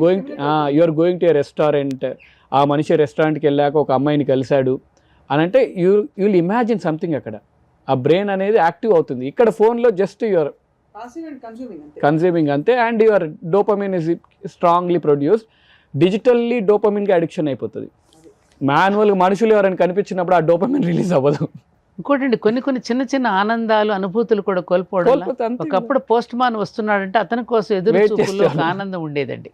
going to a restaurant, ఆ మనిషి రెస్టారెంట్కి వెళ్ళాక ఒక అమ్మాయిని కలిశాడు అని అంటే యూ విల్ ఇమాజిన్ సంథింగ్. అక్కడ ఆ బ్రెయిన్ అనేది యాక్టివ్ అవుతుంది. ఇక్కడ ఫోన్లో జస్ట్ యువర్ కన్స్యూమింగ్ అంతే. And your dopamine is strongly produced. Digitally డోపమిన్కి అడిక్షన్ అయిపోతుంది. మాన్యువల్గా మనుషులు ఎవరైనా కనిపించినప్పుడు ఆ డోపమిన్ రిలీజ్ అవ్వదు. ఇంకోటండి, కొన్ని చిన్న ఆనందాలు అనుభూతులు కూడా కోల్పోవడం. ఒకప్పుడు పోస్ట్ మ్యాన్ వస్తున్నాడంటే అతని కోసం ఎదురు చూపులో ఒక ఆనందం ఉండేదండి.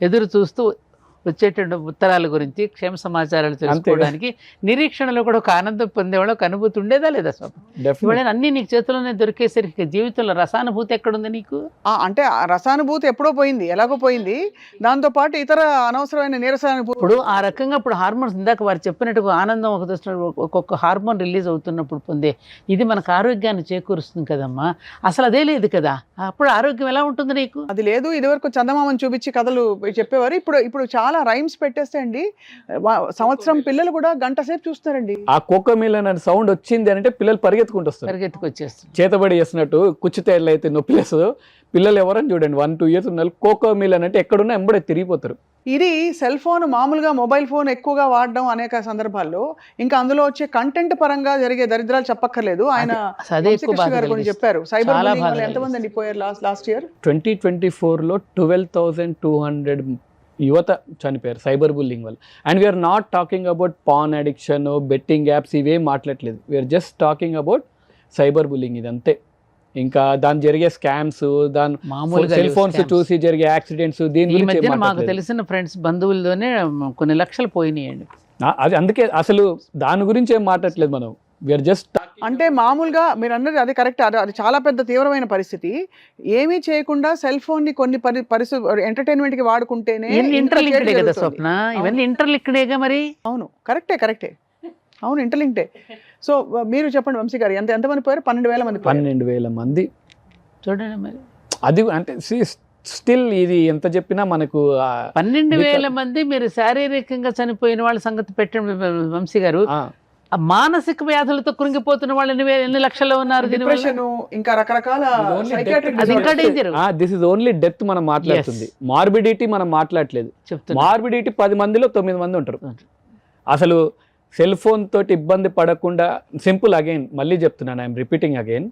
ఎదురు చూస్తూ వచ్చేటువంటి ఉత్తరాల గురించి, క్షేమ సమాచారాలు తెలుసుకోవడానికి నిరీక్షణలో కూడా ఒక ఆనందం పొందేవాళ్ళు, ఒక అనుభూతి ఉండేదా లేదా స్వామి? ఇవాళ అన్నీ నీకు చేతిలోనే దొరికేసరికి జీవితంలో రసానుభూతి ఎక్కడుంది నీకు? అంటే రసానుభూతి ఎప్పుడో పోయింది, ఎలాగో పోయింది. దాంతోపాటు ఇతర అనవసరమైన నీరసానుభూతి. ఇప్పుడు ఆ రకంగా ఇప్పుడు హార్మోన్స్ ఇందాక వారు చెప్పినట్టుగా ఆనందం ఒక్కొక్క హార్మోన్ రిలీజ్ అవుతున్నప్పుడు పొందే ఇది మనకు ఆరోగ్యాన్ని చేకూరుస్తుంది కదమ్మా. అసలు అదే లేదు కదా. అప్పుడు ఆరోగ్యం ఎలా ఉంటుంది నీకు? అది లేదు. ఇదివరకు చందమామని చూపించి కథలు చెప్పేవారు. ఇప్పుడు చాలా చాలా రైమ్స్ పెట్టేస్తే అండి సంవత్సరం పిల్లలు కూడా గంట సేపు చూస్తారండి. ఆ కోకోమిలన్ అనే సౌండ్ వచ్చింది అంటే పిల్లలు పరిగెత్తుకుంటూ వస్తారు, పరిగెత్తుకొచ్చేస్తుంది. చేతబడి చేస్తున్నట్టు కుచ్చితే అయితే నొప్పి లేస్తుందో పిల్లలు ఎవరని చూడండి 1-2 years ఉన్న కోకోమిలన్ అంటే ఎక్కడున్నా ఎంబడే తిరిగిపోతారు. ఇది సెల్ ఫోన్ మామూలుగా మొబైల్ ఫోన్ ఎక్కువగా వాడడం అనేక సందర్భాల్లో ఇంకా అందులో వచ్చే కంటెంట్ పరంగా జరిగే దరిద్రాలు చెప్పక్కర్లేదు. ఆయన అదే ఎక్కువ వంశీకృష్ణ గారు కొన్ని చెప్పారు. సైబర్ చాలా బుల్లింగ్ వల్ల బాధ ఎంతమంది అండి పోయారు లాస్ట్ ఇయర్? 2024లో 12,200 యువత చనిపోయారు సైబర్ బుల్లింగ్ వల్ల. And we are not talking about paan addiction, betting apps ఇవేం మాట్లాడలేదు. We are just talking about cyber bullying. ఇది అంతే. ఇంకా దాని జరిగే స్కామ్స్, దాని సెల్ ఫోన్స్ చూసి జరిగే యాక్సిడెంట్స్, దీని ఈ మధ్యన గురించి మాకు తెలిసిన ఫ్రెండ్స్ బంధువులతోనే కొన్ని లక్షలు పోయినాయండి. అది అందుకే అసలు దాని గురించి ఏం మాట్లాడలేదు మనం. వీఆర్ జస్ట్ అంటే మామూలుగా మీరు అన్నది అది కరెక్ట్. అది చాలా పెద్ద తీవ్రమైన పరిస్థితి. ఏమీ చేయకుండా సెల్ ఫోన్ ని కొన్ని పరిస్థితి ఎంటర్టైన్మెంట్ కి వాడుకుంటేనే ఇంటర్లింక్డే కదా స్వప్న, ఇవన్నీ ఇంటర్లింక్డేగా మరి. అవును కరెక్టే అవును ఇంటర్లింక్డే. సో మీరు చెప్పండి వంశీ గారు, ఎంతమంది పోయారు? 12,000 మంది. 12,000 మంది చూడండి మరి. అది అంటే స్టిల్ ఇది ఎంత చెప్పినా మనకు 12,000 మంది మీరు శారీరకంగా చనిపోయిన వాళ్ళ సంగతి పెట్టండి వంశీ గారు. మానసిక వ్యాధులతో కృంగిపోతున్న వాళ్ళు ఎన్ని లక్షల్లో ఉన్నారు. డిప్రెషన్ ఇంకా రకరకాల దిస్ ఇస్ ఓన్లీ డెత్ మనం మాట్లాడుతుంది. మార్బిడిటీ మనం మాట్లాడలేదు. మార్బిడిటీ 10 మందిలో 9 మంది ఉంటారు. అసలు సెల్ ఫోన్ తోటి ఇబ్బంది పడకుండా సింపుల్, అగైన్ మళ్ళీ చెప్తున్నాను, ఐఎమ్ రిపీటింగ్ అగైన్,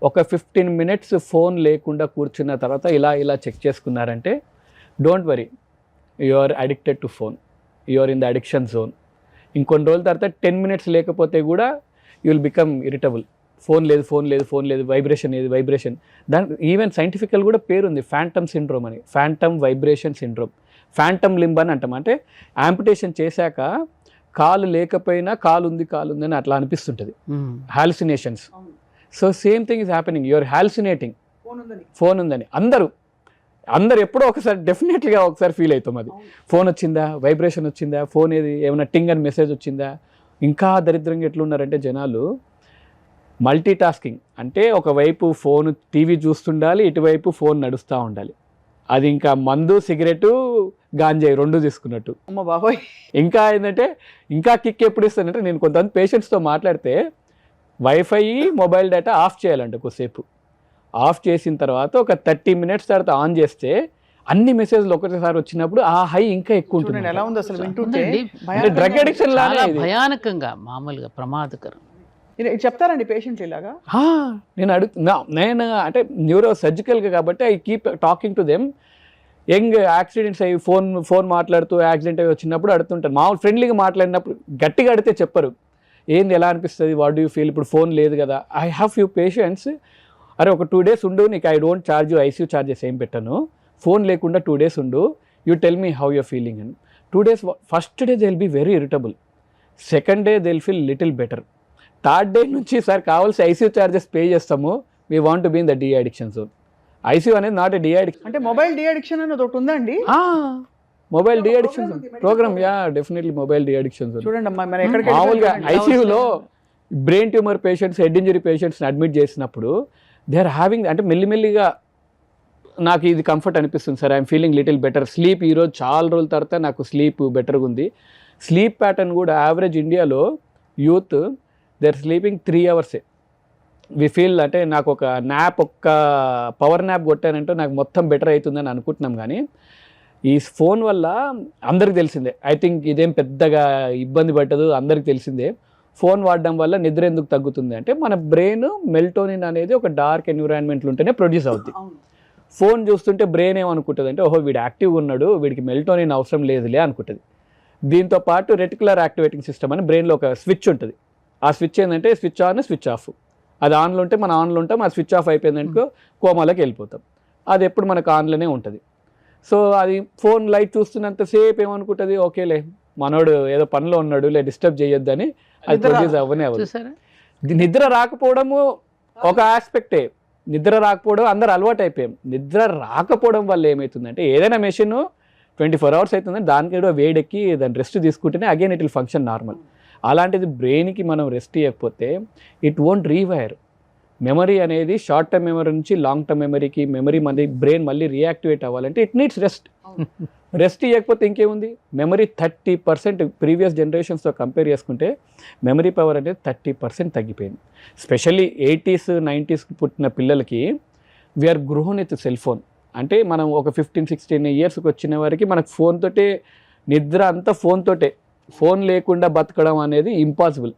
ఒక 15 minutes ఫోన్ లేకుండా కూర్చున్న తర్వాత ఇలా చెక్ చేసుకున్నారంటే don't worry, you are addicted to phone, you are in the addiction zone. ఇంకొన్ని రోజుల తర్వాత 10 minutes లేకపోతే కూడా you will become irritable. Phone లేదు, వైబ్రేషన్. దాని ఈవెన్ సైంటిఫికల్ కూడా పేరుంది, ఫ్యాంటమ్ సిండ్రోమ్ అని. Phantom vibration syndrome, phantom limb అని అంటాం. అంటే యాంపిటేషన్ చేశాక కాలు లేకపోయినా కాలు ఉంది అని అట్లా అనిపిస్తుంటుంది, hallucinations. So same thing is happening, you're hallucinating phone ఉందని. అందరు ఎప్పుడో ఒకసారి డెఫినెట్గా ఒకసారి ఫీల్ అవుతాం. అది ఫోన్ వచ్చిందా, వైబ్రేషన్ వచ్చిందా, ఫోన్ ఏమైనా టింగ్ అని మెసేజ్ వచ్చిందా. ఇంకా దరిద్రంగా ఎట్లున్నారంటే జనాలు మల్టీ టాస్కింగ్, అంటే ఒకవైపు ఫోన్ టీవీ చూస్తుండాలి, ఇటువైపు ఫోన్ నడుస్తూ ఉండాలి. అది ఇంకా మందు, సిగరెట్, గాంజాయి 2 తీసుకున్నట్టు. అమ్మ బాబోయ్. ఇంకా ఏంటంటే ఇంకా కిక్ ఎప్పుడు ఇస్తానంటే, నేను కొంతమంది పేషెంట్స్తో మాట్లాడితే వైఫై, మొబైల్ డేటా ఆఫ్ చేయాలంట. కొద్దిసేపు ఆఫ్ చేసిన తర్వాత ఒక 30 minutes తర్వాత ఆన్ చేస్తే అన్ని మెసేజ్లు ఒకటేసారి వచ్చినప్పుడు ఆ హై ఇంకా ఎక్కువ ఉంటుంది. ఎలా ఉంది అసలు వింటుంటే? డ్రగ్ అడిక్షన్ లాగా భయానకంగా, మామూలుగా ప్రమాదకరం. చెప్తారండి పేషెంట్లు ఇలాగా? నేను అంటే న్యూరో సర్జికల్గా కాబట్టి I keep talking to them. Young accidents అయ్యి ఫోన్ మాట్లాడుతూ యాక్సిడెంట్ అయ్యి వచ్చినప్పుడు అడుగుతుంటాను. మామూలు ఫ్రెండ్లీగా మాట్లాడినప్పుడు గట్టిగా అడిగితే చెప్పరు, ఏంది ఎలా అనిపిస్తుంది, వాట్ డూ యూ ఫీల్, ఇప్పుడు ఫోన్ లేదు కదా. ఐ హ్యావ్ ఫ్యూ పేషెంట్స్, అరే ఒక 2 days ఉండు, నీకు I don't charge you, ICU charges ఏం పెట్టాను, ఫోన్ లేకుండా 2 days ఉండు, you tell me how you're feeling అని. 2 days, first day they will be very irritable, second day they will feel little better, third day నుంచి sir కావాల్సి ICU charges pay చేస్తాము, we want to be in the de addiction zone. ICU అనేది not a de addiction. అంటే mobile de addiction అనేది ఒకటి ఉందండి. Mobile de addiction programme, definitely mobile de addiction zone. చూడండి మామూలుగా ఐసీయూలో brain tumour patients, head injury పేషెంట్స్ని admit చేసినప్పుడు దే ఆర్ హ్యావింగ్, అంటే మెల్లిమెల్లిగా నాకు ఇది కంఫర్ట్ అనిపిస్తుంది sir, I'm feeling little better, sleep ఈరోజు చాలా రోజుల తర్వాత నాకు స్లీప్ బెటర్గా ఉంది. స్లీప్ ప్యాటర్న్ కూడా యావరేజ్ ఇండియాలో youth they are sleeping 3 hours. We feel అంటే నాకు ఒక న్యాప్, ఒక్క పవర్ న్యాప్ కొట్టానంటే నాకు మొత్తం బెటర్ అవుతుందని అనుకుంటున్నాం. కానీ ఈ ఫోన్ వల్ల అందరికి తెలిసిందే, ఐ థింక్ ఇదేం పెద్దగా ఇబ్బంది పట్టదు, అందరికి తెలిసిందే. ఫోన్ వాడడం వల్ల నిద్ర ఎందుకు తగ్గుతుంది అంటే మన బ్రెయిన్ మెల్టోనిన్ అనేది ఒక డార్క్ ఎన్విరాన్మెంట్లో ఉంటేనే ప్రొడ్యూస్ అవుతుంది. ఫోన్ చూస్తుంటే బ్రెయిన్ ఏమనుకుంటుంది అంటే, ఓహో వీడు యాక్టివ్గా ఉన్నాడు, వీడికి మెల్టోనిన్ అవసరం లేదులే అనుకుంటుంది. దీంతో పాటు రెటికులర్ యాక్టివేటింగ్ సిస్టమ్ అని బ్రెయిన్లో ఒక స్విచ్ ఉంటుంది. ఆ స్విచ్ ఏంటంటే స్విచ్ ఆన్, స్విచ్ ఆఫ్. అది ఆన్లో ఉంటే మనం ఆన్లో ఉంటాం, ఆ స్విచ్ ఆఫ్ అయిపోయిందనుకో కోమాలోకి వెళ్ళిపోతాం. అది ఎప్పుడు మనకు ఆన్లోనే ఉంటుంది. సో అది ఫోన్ లైట్ చూస్తున్నంతసేపు ఏమనుకుంటుంది, ఓకేలే మనోడు ఏదో పనిలో ఉన్నాడు, లే డిస్టర్బ్ చేయొద్దని అది ప్రొడ్యూస్ అవ్వనే అవ్వదు. నిద్ర రాకపోవడము ఒక ఆస్పెక్టే, నిద్ర రాకపోవడం అందరు అలవాటు అయిపోయాం. నిద్ర రాకపోవడం వల్ల ఏమవుతుందంటే, ఏదైనా మెషిన్ 24 hours అవుతుందని దానికి కూడా వేడెక్కి దాన్ని రెస్ట్ తీసుకుంటేనే again it will function normal. అలాంటిది బ్రెయిన్కి మనం రెస్ట్ ఇవ్వకపోతే ఇట్ వోంట్ రీవైర్. మెమరీ అనేది షార్ట్ టర్మ్ మెమరీ నుంచి లాంగ్ టర్మ్ మెమరీకి, మెమరీ బ్రెయిన్ మళ్ళీ రియాక్టివేట్ అవ్వాలంటే ఇట్ నీడ్స్ రెస్ట్. రెస్ట్ ఇవ్వకపోతే ఇంకేముంది, మెమరీ 30% ప్రీవియస్ జనరేషన్స్తో కంపేర్ చేసుకుంటే మెమరీ పవర్ అనేది 30% తగ్గిపోయింది. స్పెషల్లీ 80s 90s పుట్టిన పిల్లలకి we are grown with cell phone. అంటే మనం ఒక 15-16 ఇయర్స్కి వచ్చిన వారికి మనకు ఫోన్ తోటే నిద్ర అంతా ఫోన్ తోటే. ఫోన్ లేకుండా బతకడం అనేది ఇంపాసిబుల్.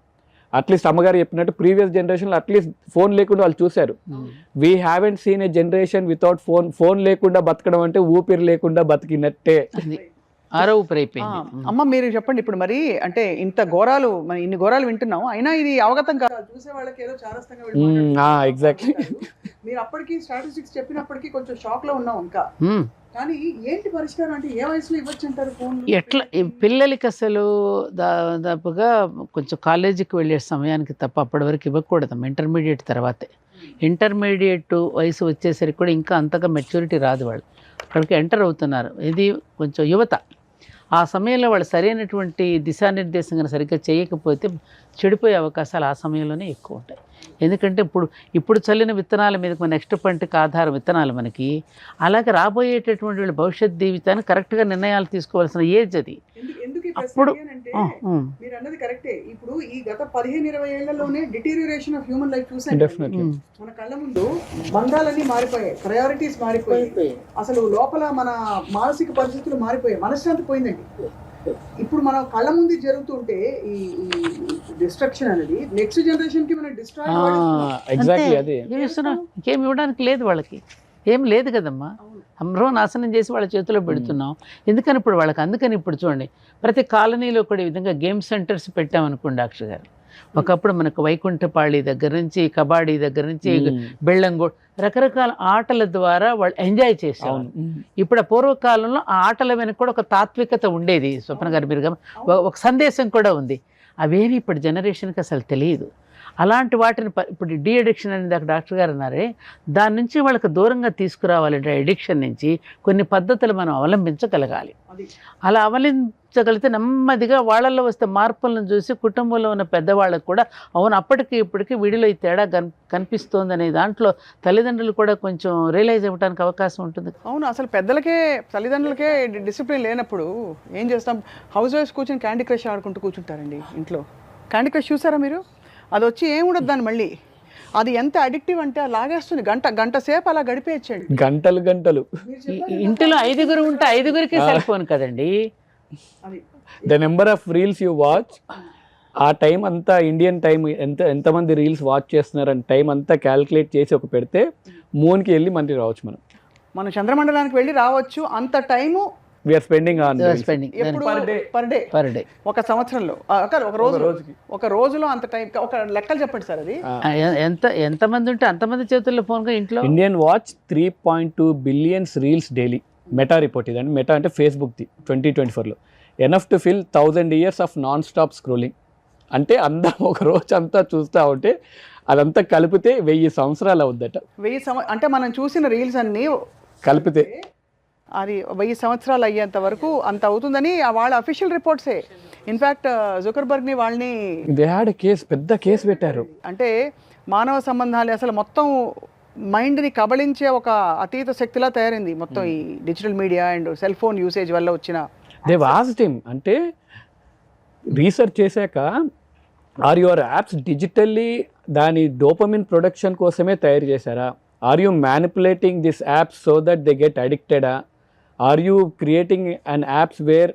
అట్లీస్ట్ అమ్మగారు చెప్పినట్టు ప్రీవియస్ జనరేషన్లో అట్లీస్ట్ ఫోన్ లేకుండా వాళ్ళు చూశారు. We haven't seen a generation without phone. Phone లేకుండా బతకడం అంటే ఊపిరి లేకుండా బతికినట్టే. ఆరో ఊపిరి అయిపోయింది. అమ్మ మీరు చెప్పండి ఇప్పుడు, మరి అంటే ఇంత ఘోరాలు, మరి ఇన్ని ఘోరాలు వింటున్నాం, అయినా ఇది అవగతం కాదు, చూసే వాళ్ళకి ఏదో చారస్తంగా ఎగ్జాక్ట్లీ. మీరు అప్పటికి స్టాటిస్టిక్స్ చెప్పినప్పటికీ కొంచెం షాక్ లో ఉన్నాం ఇంకా. కానీ ఏంటి పరిష్కారం అంటే ఏ వయసులో ఇవ్వచ్చు అంటారు ఫోన్? ఎట్లా పిల్లలకి అసలు దాదాపుగా కొంచెం కాలేజీకి వెళ్ళే సమయానికి తప్ప అప్పటి వరకు ఇవ్వకూడదు. ఇంటర్మీడియట్ తర్వాతే. ఇంటర్మీడియట్ వయసు వచ్చేసరికి కూడా ఇంకా అంతగా మెచ్యూరిటీ రాదు, వాళ్ళు అక్కడికి ఎంటర్ అవుతున్నారు. ఇది కొంచెం యువత. ఆ సమయంలో వాళ్ళు సరైనటువంటి దిశానిర్దేశం కనుక సరిగ్గా చేయకపోతే చెడిపోయే అవకాశాలు ఆ సమయంలోనే ఎక్కువ ఉంటాయి. ఎందుకంటే ఇప్పుడు చల్లిన విత్తనాల మీద మన నెక్స్ట్ పంటకి ఆధారం విత్తనాలు మనకి. అలాగే రాబోయేటటువంటి వాళ్ళ భవిష్యత్ జీవితాన్ని కరెక్ట్గా నిర్ణయాలు తీసుకోవాల్సిన ఏజ్ అది. అప్పుడు మీరు అన్నది కరెక్టే. ఇప్పుడు ఈ గత 15-20 ఏళ్లలోనే డిటీరియేషన్ ఆఫ్ హ్యూమన్ లైఫ్ చూసాం. మన కళ్ళ ముందు బంధాలన్నీ మారిపోయాయి, ప్రయారిటీస్ మారిపోయాయి, అసలు లోపల మన మానసిక పరిస్థితులు మారిపోయాయి, మనశ్శాంతి పోయిందండి. ఇప్పుడు మనం కళ్ళ ముందు జరుగుతుంటే ఈ డిస్ట్రక్షన్ అనేది నెక్స్ట్ జనరేషన్ కి మనం డిస్ట్రాయ్ ఎగ్జాక్ట్లీ అదే ఇంకేం ఇవ్వడానికి లేదు, వాళ్ళకి ఏం లేదు కదమ్మా. అందరూ నాశనం చేసి వాళ్ళ చేతిలో పెడుతున్నాం. ఎందుకని ఇప్పుడు వాళ్ళకి, అందుకని ఇప్పుడు చూడండి ప్రతి కాలనీలో కూడా ఈ విధంగా గేమ్ సెంటర్స్ పెట్టామనుకోండి అక్షయ్ గారు. ఒకప్పుడు మనకు వైకుంఠపాళి దగ్గర నుంచి, కబడ్డీ దగ్గర నుంచి, బెళ్ళంగోడ్ రకరకాల ఆటల ద్వారా వాళ్ళు ఎంజాయ్ చేసేవాళ్ళు. ఇప్పుడు పూర్వకాలంలో ఆ ఆటల వెనక కూడా ఒక తాత్వికత ఉండేది. స్వప్న గారు మీరు ఒక సందేశం కూడా ఉంది. అవేమి ఇప్పుడు జనరేషన్కి అసలు తెలియదు. అలాంటి వాటిని ఇప్పుడు డీ అడిక్షన్ అనేది అక్కడ డాక్టర్ గారు అన్నారే, దాని నుంచి వాళ్ళకి దూరంగా తీసుకురావాలంటే అడిక్షన్ నుంచి కొన్ని పద్ధతులు మనం అవలంబించగలగాలి. అలా అవలంబించగలిగితే నెమ్మదిగా వాళ్ళల్లో వస్తే మార్పులను చూసి కుటుంబంలో ఉన్న పెద్దవాళ్ళకు కూడా అవును అప్పటికి ఇప్పటికీ వీడిలో ఈ తేడా కనిపిస్తోంది అనే దాంట్లో తల్లిదండ్రులు కూడా కొంచెం రియలైజ్ అవ్వడానికి అవకాశం ఉంటుంది. అవును, అసలు తల్లిదండ్రులకే డిసిప్లిన్ లేనప్పుడు ఏం చేస్తాం? హౌస్ వైఫ్స్ కూర్చొని క్యాండీ క్రష్ ఆడుకుంటూ కూర్చుంటారండి ఇంట్లో. క్యాండీ క్రష్ చూసారా మీరు? అది వచ్చి ఏముండదు దాన్ని మళ్ళీ. అది ఎంత అడిక్టివ్ అంటే లాగేస్తుంది. గంట సేపు అలా గడిపేయచ్చండి, గంటలు. ఇంటిలో 5 ఉంటే 5కి సెల్ ఫోన్ కదండి. The number of reels you watch, ఆ టైం అంతా ఇండియన్ టైం ఎంతమంది రీల్స్ వాచ్ చేస్తున్నారని టైం అంతా క్యాల్కులేట్ చేసి ఒక పెడితే మూన్కి వెళ్ళి మళ్ళీ రావచ్చు. మనం చంద్రమండలానికి వెళ్ళి రావచ్చు. అంత time we are spending on per day ఒక సంవత్సరంలో, ఒక రోజులో అంత టైం. ఒక లెక్కలు చెప్పండి సార్, అది ఎంతమంది ఉంటే అంతమంది చేతుల్లో ఫోన్ ఇంట్లో. Indian watch 3.2 billion reels daily. Meta report ఇదండి. మెటా అంటే ఫేస్బుక్ది 2024లో. Enough to fill 1000 years of non stop scrolling. అంటే అందరం ఒక రోజు అంతా చూస్తూ ఉంటే అదంతా కలిపితే 1000 సంవత్సరాలు అవుద్దట. 1000 అంటే మనం చూసిన రీల్స్ అన్నీ కలిపితే అది 1000 సంవత్సరాలు అయ్యేంత వరకు అంత అవుతుందని వాళ్ళ అఫీషియల్ రిపోర్ట్సే. ఇన్ఫ్యాక్ట్ జుకర్బర్గ్ని వాళ్ళని పెద్ద కేసు పెట్టారు. అంటే మానవ సంబంధాలు అసలు మొత్తం మైండ్ని కబళించే ఒక అతీత శక్తిలా తయారైంది మొత్తం ఈ digital media and cell phone usage వల్ల వచ్చిన. దే వాస్డ్ హిమ్ అంటే రీసెర్చ్ చేశాక, ఆర్ యువర్ యాప్స్ డిజిటల్లీ దాని డోపమిన్ ప్రొడక్షన్ కోసమే తయారు చేశారా? Are you manipulating this apps so that they get అడిక్టెడా? Are you creating an apps where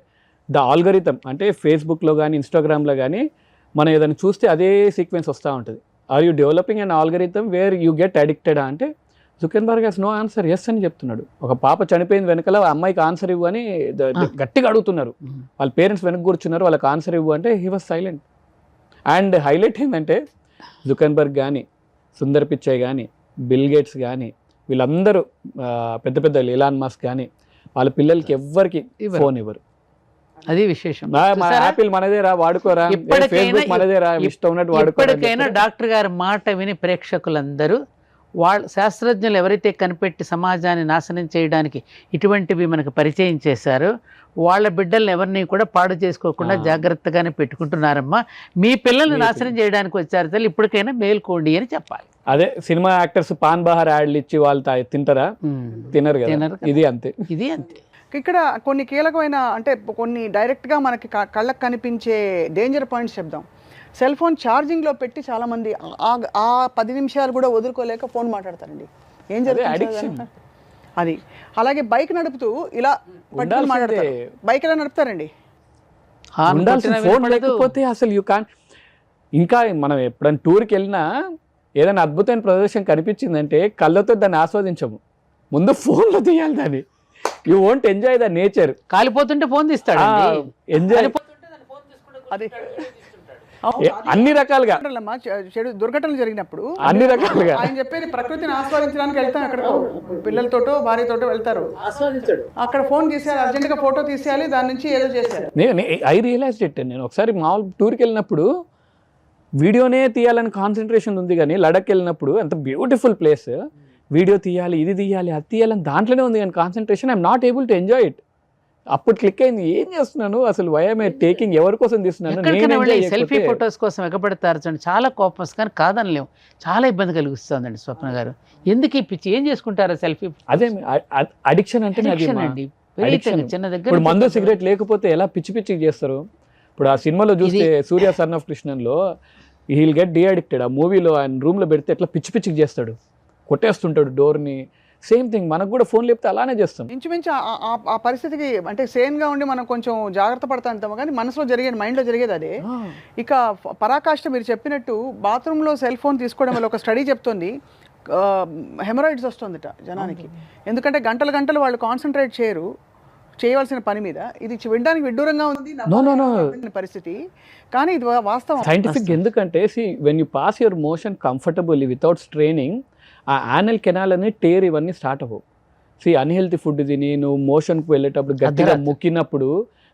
the algorithm, అంటే ఫేస్బుక్లో కానీ ఇన్స్టాగ్రామ్లో కానీ మనం ఏదైనా చూస్తే అదే సీక్వెన్స్ వస్తూ ఉంటుంది. Are you developing an algorithm where you get అడిక్టెడా అంటే Zuckerberg has no answer, yes అని చెప్తున్నాడు. ఒక పాప చనిపోయింది వెనకాల అమ్మాయికి ఆన్సర్ ఇవ్వు అని గట్టిగా అడుగుతున్నారు. వాళ్ళ పేరెంట్స్ వెనక కూర్చున్నారు, వాళ్ళకి ఆన్సర్ ఇవ్వు అంటే he was silent. And highlight ఏంటంటే జుకర్బర్గ్ కానీ, సుందర్ పిచ్చయ్ కానీ, బిల్ గేట్స్ కానీ, వీళ్ళందరూ పెద్ద ఎలాన్ మస్క్ కానీ వాళ్ళ పిల్లలకి ఎవ్వరికి ఫోన్ ఇవ్వరు. అది విశేషం. యాపిల్ మనదేరా, వాడుకోరా, ఫేస్బుక్ మనదేరా, ఇష్టం ఉన్నట్టు వాడుకోరా. ఇప్పటికైనా డాక్టర్ గారి మాట విని ప్రేక్షకులందరూ శాస్త్రజ్ఞులు ఎవరైతే కనిపెట్టి సమాజాన్ని నాశనం చేయడానికి ఇటువంటివి మనకు పరిచయం చేశారో వాళ్ళ బిడ్డల్ని ఎవరిని కూడా పాడు చేసుకోకుండా జాగ్రత్తగానే పెట్టుకుంటున్నారమ్మా. మీ పిల్లల్ని నాశనం చేయడానికి వచ్చారు తల్లి, ఇప్పటికైనా మేల్కోండి అని చెప్పాలి. అదే సినిమా యాక్టర్స్ పాన్ బహార్ యాడ్లు ఇచ్చి వాళ్ళు తింటారా? తినరు కదా. ఇది అంతే. ఇక్కడ కొన్ని కీలకమైన అంటే కొన్ని డైరెక్ట్గా మనకి కళ్ళకు కనిపించే డేంజర్ పాయింట్స్ చెప్దాం. సెల్ ఫోన్ ఛార్జింగ్లో పెట్టి చాలామంది ఆ 10 నిమిషాలు కూడా వదులుకోలేక ఫోన్ మాట్లాడతారండి. ఏం జరుగుతుంది అది. అలాగే బైక్ నడుపుతూ ఇలా పట్టుకుని మాట్లాడతారు. బైక్ ఎలా నడుపుతారండి? ఫోన్ లేకపోతే అసలు యూ కాన్. ఇంకా మనం ఎప్పుడైనా టూర్కి వెళ్ళినా ఏదైనా అద్భుతమైన ప్రదర్శన కనిపించిందంటే కళ్ళతో దాన్ని ఆస్వాదించము, ముందు ఫోన్లో తీయాలి దాన్ని. You won't enjoy the nature. కాలిపోతుంటే ఫోన్ తీస్తాడు, ఎంజాయ్ అది అన్ని రకాలుగా చెడు దుర్ఘటనలు జరిగినప్పుడు అన్ని రకాలుగా ఆయన చెప్పేది ప్రకృతిని ఆస్వాదించడానికి వెళ్తాం. అక్కడ పిల్లలతోటో భార్యతోటో వెళ్తారు, అక్కడ ఫోన్ తీసేయాలి, అర్జెంట్గా ఫోటో తీసేయాలి, దాని నుంచి ఏదో చేశారు. I realize it. నేను ఒకసారి మామూలు టూర్కి వెళ్ళినప్పుడు వీడియోనే తీయాలని కాన్సన్ట్రేషన్ ఉంది, కానీ లడక్ వెళ్ళినప్పుడు అంత బ్యూటిఫుల్ ప్లేస్, వీడియో తీయాలి, ఇది తీయాలి, అది తీయాలని దాంట్లోనే ఉంది కానీ concentration I'm not able to enjoy it. అప్పుడు క్లిక్ అయింది, ఏం చేస్తున్నాను అసలు, వై యామ్ ఐ టేకింగ్, ఎవరి కోసం తీస్తున్నాను. సెల్ఫీ ఫొటోస్ కోసం ఎగబడతారు చూడండి, చాలా కోపం వస్తుంది కానీ కాదనలేము, చాలా ఇబ్బంది కలిగిస్తుందండి. స్వప్న గారు ఎందుకు ఈ పిచ్చి, ఏం చేసుకుంటారా సెల్ఫీ? అదే అడిక్షన్ అంటే అండి, చిన్న దగ్గర. ఇప్పుడు మందు సిగరెట్ లేకపోతే ఎలా పిచ్చి పిచ్చికి చేస్తారు. ఇప్పుడు ఆ సినిమాలో చూస్తే సూర్య సన్ ఆఫ్ కృష్ణన్లో హీల్ గెట్ డిఅడిక్టెడ్. ఆ మూవీలో ఆయన రూమ్లో పెడితే ఎట్లా పిచ్చి పిచ్చికి చేస్తాడు, కొట్టేస్తుంటాడు డోర్ని. సేమ్ థింగ్ మనకు కూడా ఫోన్ లేకపోతే అలానే చేస్తాం. ఇంచుమించు ఆ పరిస్థితికి అంటే సేన్గా ఉండి మనం కొంచెం జాగ్రత్త పడతా ఉంటాము, కానీ మనసులో జరిగేది, మైండ్లో జరిగేది అదే. ఇక పరాకాష్ట మీరు చెప్పినట్టు బాత్రూంలో సెల్ ఫోన్ తీసుకోవడం వల్ల ఒక స్టడీ చెప్తుంది హెమరాయిడ్స్ వస్తుందిట జనానికి. ఎందుకంటే గంటలు గంటలు వాళ్ళు కాన్సన్ట్రేట్ చేయవలసిన పని మీద. ఇది వినడానికి విడ్డూరంగా ఉంది పరిస్థితి, కానీ ఇది వాస్తవం సైంటిఫిక్. ఎందుకంటే when you pass your motion comfortably without straining, ఆ యానల్ కెనాల్ అని టేర్ ఇవన్నీ స్టార్ట్ అవ్వవు. అన్హెల్తీ ఫుడ్ తిని నువ్వు మోషన్కి వెళ్ళేటప్పుడు గట్టిగా ముక్కినప్పుడు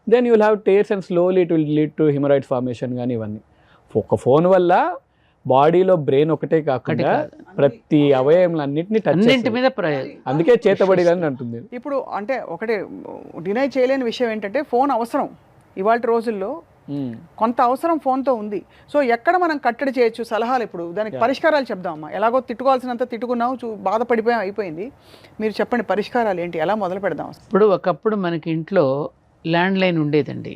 then you will have tears and slowly it will lead to haemorrhoid formation. కానీ ఇవన్నీ ఒక ఫోన్ వల్ల బాడీలో బ్రెయిన్ ఒకటే కాకుండా ప్రతి అవయవాలన్నింటినీ టచ్ మీద, అందుకే చేతబడి అని అంటుంది. ఇప్పుడు అంటే ఒకటే డినై చేయలేని విషయం ఏంటంటే ఫోన్ అవసరం ఇవాళ రోజుల్లో, కొంత అవసరం ఫోన్తో ఉంది. సో ఎక్కడ మనం కట్టడి చేయొచ్చు, సలహాలు ఇప్పుడు దానికి పరిష్కారాలు చెప్దామమ్మా. ఎలాగో తిట్టుకోవాల్సినంత తిట్టుకున్నావు, బాధపడిపోయాం, అయిపోయింది. మీరు చెప్పండి పరిష్కారాలు ఏంటి, ఎలా మొదలు పెడదాం? ఇప్పుడు ఒకప్పుడు మనకి ఇంట్లో ల్యాండ్ లైన్ ఉండేదండి,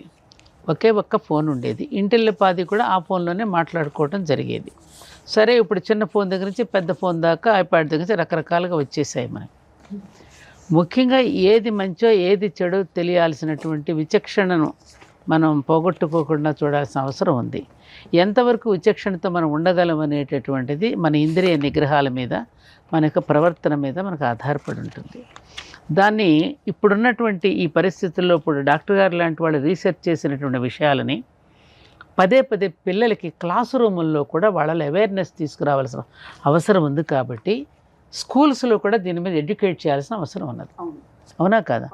ఒకే ఒక్క ఫోన్ ఉండేది, ఇంటిల్లిపాది కూడా ఆ ఫోన్లోనే మాట్లాడుకోవడం జరిగేది. సరే ఇప్పుడు చిన్న ఫోన్ దగ్గర నుంచి పెద్ద ఫోన్ దాకా, ఐప్యాడ్ దగ్గర నుంచి రకరకాలుగా వచ్చేసాయి మనకి. ముఖ్యంగా ఏది మంచో ఏది చెడో తెలియాల్సినటువంటి విచక్షణను మనం పోగొట్టుకోకుండా చూడాల్సిన అవసరం ఉంది. ఎంతవరకు విచక్షణతో మనం ఉండగలం అనేటటువంటిది మన ఇంద్రియ నిగ్రహాల మీద, మన యొక్క ప్రవర్తన మీద మనకు ఆధారపడి ఉంటుంది. దాన్ని ఇప్పుడున్నటువంటి ఈ పరిస్థితుల్లో ఇప్పుడు డాక్టర్ గారు లాంటి వాళ్ళు రీసెర్చ్ చేసినటువంటి విషయాలని పదే పదే పిల్లలకి క్లాస్ రూముల్లో కూడా వాళ్ళ అవేర్నెస్ తీసుకురావాల్సిన అవసరం ఉంది. కాబట్టి స్కూల్స్లో కూడా దీని మీద ఎడ్యుకేట్ చేయాల్సిన అవసరం ఉన్నది. అవునా కాదా?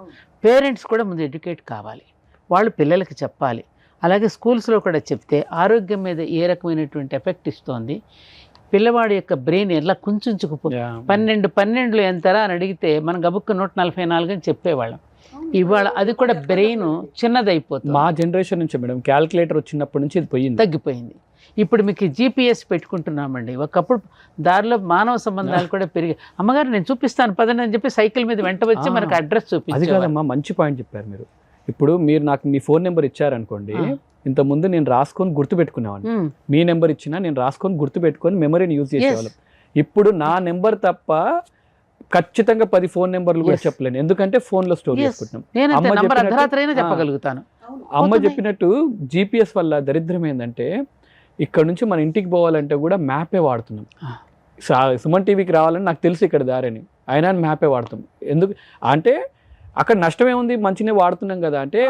పేరెంట్స్ కూడా ముందు ఎడ్యుకేట్ కావాలి, వాళ్ళు పిల్లలకి చెప్పాలి. అలాగే స్కూల్స్లో కూడా చెప్తే ఆరోగ్యం మీద ఏ రకమైనటువంటి ఎఫెక్ట్ ఇస్తోంది, పిల్లవాడి యొక్క బ్రెయిన్ ఎలా కుంచుకుపో 12 ఎంతరా అని అడిగితే మనం గబుక్కు 144 అని చెప్పేవాళ్ళం. ఇవాళ అది కూడా బ్రెయిన్ చిన్నదైపోతుంది. మా జనరేషన్ నుంచి మేడం క్యాల్కులేటర్ వచ్చినప్పటి నుంచి ఇది పోయింది, తగ్గిపోయింది. ఇప్పుడు మీకు జీపీఎస్ పెట్టుకుంటున్నామండి. ఒకప్పుడు దారిలో మానవ సంబంధాలు కూడా పెరిగి, అమ్మగారు నేను చూపిస్తాను పదండి అని చెప్పి సైకిల్ మీద వెంట వచ్చి మనకు అడ్రస్ చూపించారు. అది కాదమ్మా, మంచి పాయింట్ చెప్పారు మీరు. ఇప్పుడు మీరు నాకు మీ ఫోన్ నెంబర్ ఇచ్చారనుకోండి, ఇంతకుముందు నేను రాసుకొని గుర్తుపెట్టుకునేవాడిని. మీ నెంబర్ ఇచ్చినా నేను రాసుకొని గుర్తుపెట్టుకొని మెమరీని యూజ్ చేసేవాళ్ళం. ఇప్పుడు నా నెంబర్ తప్ప ఖచ్చితంగా 10 ఫోన్ నెంబర్లు కూడా చెప్పలేను, ఎందుకంటే ఫోన్లో స్టోర్ చేసుకుంటున్నాం. అమ్మ చెప్పినట్టు జీపీఎస్ వల్ల దరిద్రం ఏంటంటే ఇక్కడ నుంచి మన ఇంటికి పోవాలంటే కూడా మ్యాపే వాడుతున్నాం. సుమన్ టీవీకి రావాలని నాకు తెలుసు ఇక్కడ దారిని, అయినా మ్యాపే వాడుతాం. ఎందుకు అంటే అక్కడ నష్టమే ఉంది, మంచినే వాడుతున్నాం కదా అంటే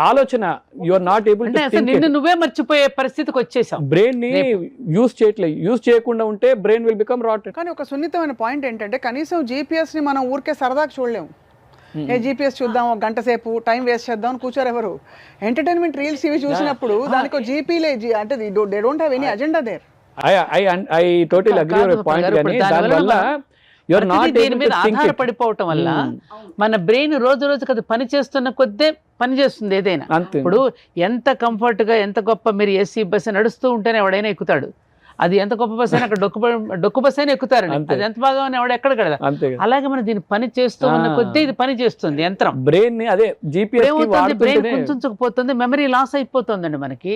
ఆలోచన. You are not able to, నువ్వే మర్చిపోయే పరిస్థితికి వచ్చేసాం. బ్రెయిన్ ని యూజ్ చేయట్లేదు. యూజ్ చేయకుండా ఉంటే బ్రెయిన్ విల్ బికమ్ రాట్. కానీ ఒక సున్నితమైన పాయింట్ ఏంటంటే కనీసం జీపీఎస్ ని మనం ఊరికే సరదాగా చూడలేము. ఏ జీపీఎస్ చూద్దాం, ఒక గంట సేపు టైం వేస్ట్ చేద్దాం అని కూర్చోరు ఎవరు. ఎంటర్టైన్మెంట్ రీల్స్ ఇవి చూసినప్పుడు దానికి జీపీలే అంటే they don't have any agenda there. I totally agree with point. కానీ దానివల్ల దీని మీద ఆధారపడిపోవటం వల్ల మన బ్రెయిన్ రోజు రోజుకి అది పని చేస్తున్న కొద్దే పని చేస్తుంది ఏదైనా. ఇప్పుడు ఎంత కంఫర్ట్గా ఎంత గొప్ప మీరు ఏసీ బస్సు నడుస్తూ ఉంటేనే ఎవడైనా ఎక్కుతాడు. అది ఎంత గొప్ప బస్ అయినా అక్కడ డొక్కు బస్ అయినా ఎక్కుతారండి, అంతే. అది ఎంత బాగా ఎవడ ఎక్కడ కడదా. అంతే కదా. అలాగే మనం దీన్ని పని చేస్తూ ఉన్న కొద్దీ ఇది పని చేస్తుంది యంత్రం. బ్రెయిన్ ని అదే GPS ఏమవుతుంది, బ్రెయిన్ కుంచుకుపోతుంది, మెమరీ లాస్ అయిపోతుందండి మనకి.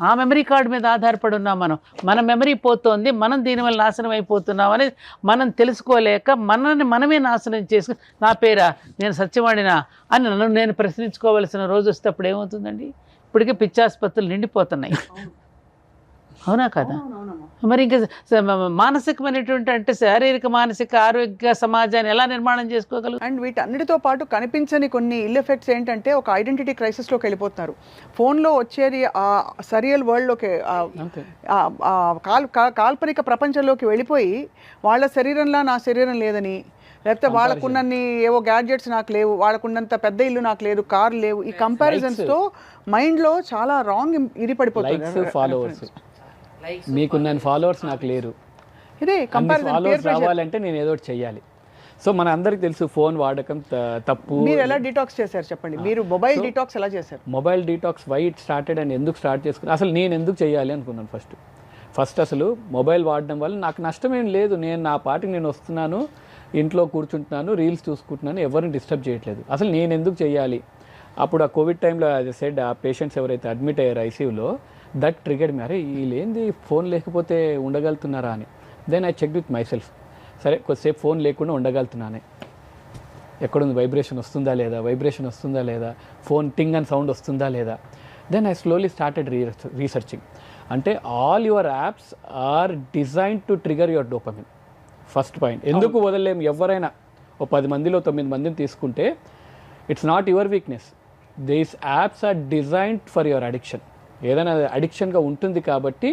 ఆ మెమరీ కార్డు మీద ఆధారపడి ఉన్నాం మనం, మన మెమరీ పోతుంది, మనం దీనివల్ల నాశనం అయిపోతున్నాం అని మనం తెలుసుకోలేక మనల్ని మనమే నాశనం చేసుకుని నా పేరా నేను సత్యవాడినా అని నన్ను నేను ప్రశ్నించుకోవాల్సిన రోజు వస్తే అప్పుడు ఏమవుతుందండి? ఇప్పటికే పిచ్చాసుపత్రులు నిండిపోతున్నాయి, అవునా కదా? మరి ఇంకా మానసికమైనటువంటి అంటే శారీరక మానసిక ఆరోగ్య సమాజాన్ని ఎలా నిర్మాణం చేసుకోగలరు? అండ్ వీటన్నిటితో పాటు కనిపించని కొన్ని ఇల్ ఎఫెక్ట్స్ ఏంటంటే ఒక ఐడెంటిటీ క్రైసిస్లోకి వెళ్ళిపోతున్నారు. ఫోన్లో వచ్చేది ఆ సరియల్ వరల్డ్లోకి, కాల్పనిక ప్రపంచంలోకి వెళ్ళిపోయి వాళ్ళ శరీరంలా నా శరీరం లేదని, లేకపోతే వాళ్ళకున్నన్ని ఏవో గ్యాడ్జెట్స్ నాకు లేవు, వాళ్ళకున్నంత పెద్ద ఇల్లు నాకు లేదు, కారు లేవు, ఈ కంపారిజన్స్తో మైండ్లో చాలా రాంగ్ ఇది పడిపోతుంది. ఫాలోవర్స్ మీకున్న ఫాలోవర్స్ నాకు లేరు, ఇదే ఫాలోవర్స్ రావాలంటే నేను ఏదో ఒకటి చెయ్యాలి. సో మన అందరికి తెలుసు ఫోన్ వాడకం తప్పు. మీరు ఎలా డిటాక్స్ చేశారు చెప్పండి, మీరు మొబైల్ డిటాక్స్ ఎలా చేశారు? Mobile detox why it started and ఎందుకు స్టార్ట్ చేసుకున్నాను, అసలు నేను ఎందుకు చేయాలి అనుకున్నాను. ఫస్ట్ అసలు మొబైల్ వాడడం వల్ల నాకు నష్టం ఏం లేదు, నేను నా పాటికి నేను వస్తున్నాను, ఇంట్లో కూర్చుంటున్నాను, రీల్స్ చూసుకుంటున్నాను, ఎవరిని డిస్టర్బ్ చేయట్లేదు, అసలు నేను ఎందుకు చేయాలి. అప్పుడు ఆ కోవిడ్ టైంలో యాజ్ సెడ్ ఆ పేషెంట్స్ ఎవరైతే అడ్మిట్ అయ్యారు ఐసీయూలో, దట్ ట్రిగర్డ్ మీ, అరే వీళ్ళేంది ఫోన్ లేకపోతే ఉండగలుగుతున్నారా అని. Then I check with myself, సరే కొద్దిసేపు ఫోన్ లేకుండా ఉండగలుగుతున్నానే, ఎక్కడుంది వైబ్రేషన్ వస్తుందా లేదా, ఫోన్ టింగ్ అని సౌండ్ వస్తుందా లేదా. Then I slowly started researching. అంటే all your apps are designed to trigger your dopamine. First point, ఎందుకు వదలలేము, ఎవరైనా ఓ 10 మందిలో 9 మందిని తీసుకుంటే it's not your weakness, these apps are designed for your addiction. ఏదైనా అడిక్షన్గా ఉంటుంది కాబట్టి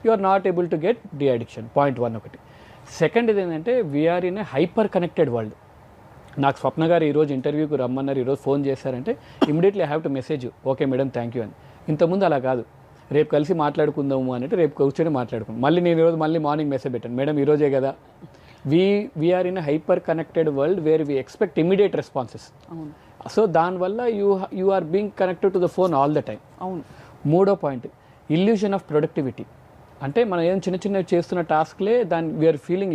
you are not able to get the addiction. Point 1 ఒకటి. సెకండ్ ఇది ఏంటంటే we're in a hyper connected world. నాకు స్వప్న గారు ఈరోజు ఇంటర్వ్యూకి రమ్మన్నారు, ఈరోజు ఫోన్ చేశారంటే immediately I have to message, okay madam thank you అని. ఇంతకుముందు అలా కాదు, రేపు కలిసి మాట్లాడుకుందాము అంటే రేపు కూర్చొని మాట్లాడుకుందాం, మళ్ళీ నేను ఈరోజు మళ్ళీ మార్నింగ్ మెసేజ్ పెట్టాను, మేడం ఈరోజే కదా. We're in a hyper connected world where we expect immediate responses. So దానివల్ల you are being connected to the phone all the time. అవును. మూడో పాయింట్, ఇల్యూజన్ ఆఫ్ ప్రొడక్టివిటీ. అంటే మనం ఏం చిన్నవి చేస్తున్న టాస్క్లే దాన్ని వీఆర్ ఫీలింగ్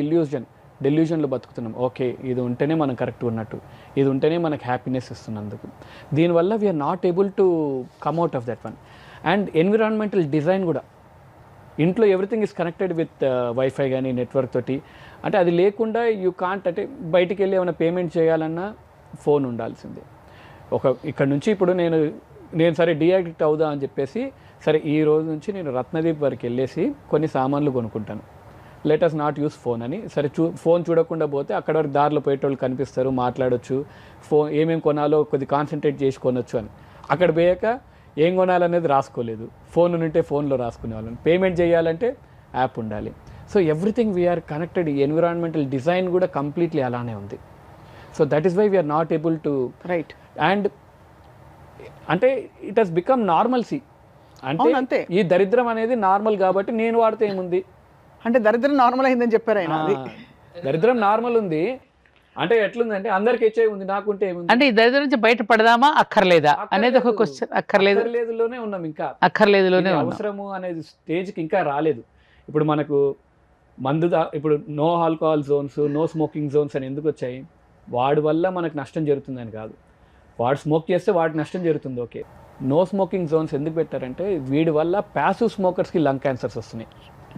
డెల్యూజన్లో బతుకుతున్నాం. ఓకే ఇది ఉంటేనే మనం కరెక్ట్ ఉన్నట్టు, ఇది ఉంటేనే మనకు హ్యాపీనెస్ ఇస్తున్నందుకు. దీనివల్ల we are not able to come out of that one. And environmental design కూడా, ఇంట్లో everything is connected with wifi కానీ నెట్వర్క్ తోటి. అంటే అది లేకుండా యూ కాంట్, అంటే బయటికి వెళ్ళి ఏమైనా పేమెంట్ చేయాలన్నా ఫోన్ ఉండాల్సిందే. ఇక్కడ నుంచి ఇప్పుడు నేను సరే డీయాడిక్ట్ అవుదా అని చెప్పేసి, సరే ఈ రోజు నుంచి నేను రత్నదీప్ వరకు వెళ్ళేసి కొన్ని సామాన్లు కొనుక్కుంటాను, let us not use phone అని. సరే ఫోన్ చూడకుండా పోతే అక్కడ వరకు దారిలో పోయేటోళ్ళు కనిపిస్తారు, మాట్లాడొచ్చు, ఫోన్ ఏమేమి కొనాలో కొద్ది కాన్సన్ట్రేట్ చేసి కొనొచ్చు అని. అక్కడ పోయాక ఏం కొనాలనేది రాసుకోలేదు, ఫోన్ ఉంటే ఫోన్లో రాసుకునే వాళ్ళని. పేమెంట్ చేయాలంటే యాప్ ఉండాలి. So everything we are connected. ఈ ఎన్విరాన్మెంటల్ డిజైన్ కూడా కంప్లీట్లీ అలానే ఉంది. So that is why we are not able to right. And అంటే ఇట్ హస్ బికమ్ నార్మల్సీ. అంటే ఈ దరిద్రం అనేది నార్మల్ కాబట్టి నేను వాడితే ఏముంది, అంటే దరిద్రం నార్మల్ అయిందని చెప్పారు ఆయన. దరిద్రం నార్మల్ ఉంది అంటే ఎట్లుందంటే అందరికి హెచ్ఐవి ఉంది, నాకుంటే ఏముంది. అంటే ఈ దరిద్రం నుంచి బయటపడదామా అక్కర్లేదా అనేది ఒక క్వశ్చన్. అక్కర్లేదులోనే ఉన్నాం, ఇంకా అక్కర్లేదులోనే అవసరము అనేది స్టేజ్కి ఇంకా రాలేదు. ఇప్పుడు మనకు ఇప్పుడు no alcohol zones, no smoking zones అని ఎందుకు వచ్చాయి? వాడి వల్ల మనకు నష్టం జరుగుతుందని కాదు, వాడు స్మోక్ చేస్తే వాడికి నష్టం జరుగుతుంది. ఓకే, నో స్మోకింగ్ జోన్స్ ఎందుకు పెట్టారంటే వీడి వల్ల ప్యాసివ్ స్మోకర్స్కి లంగ్ క్యాన్సర్స్ వస్తున్నాయి.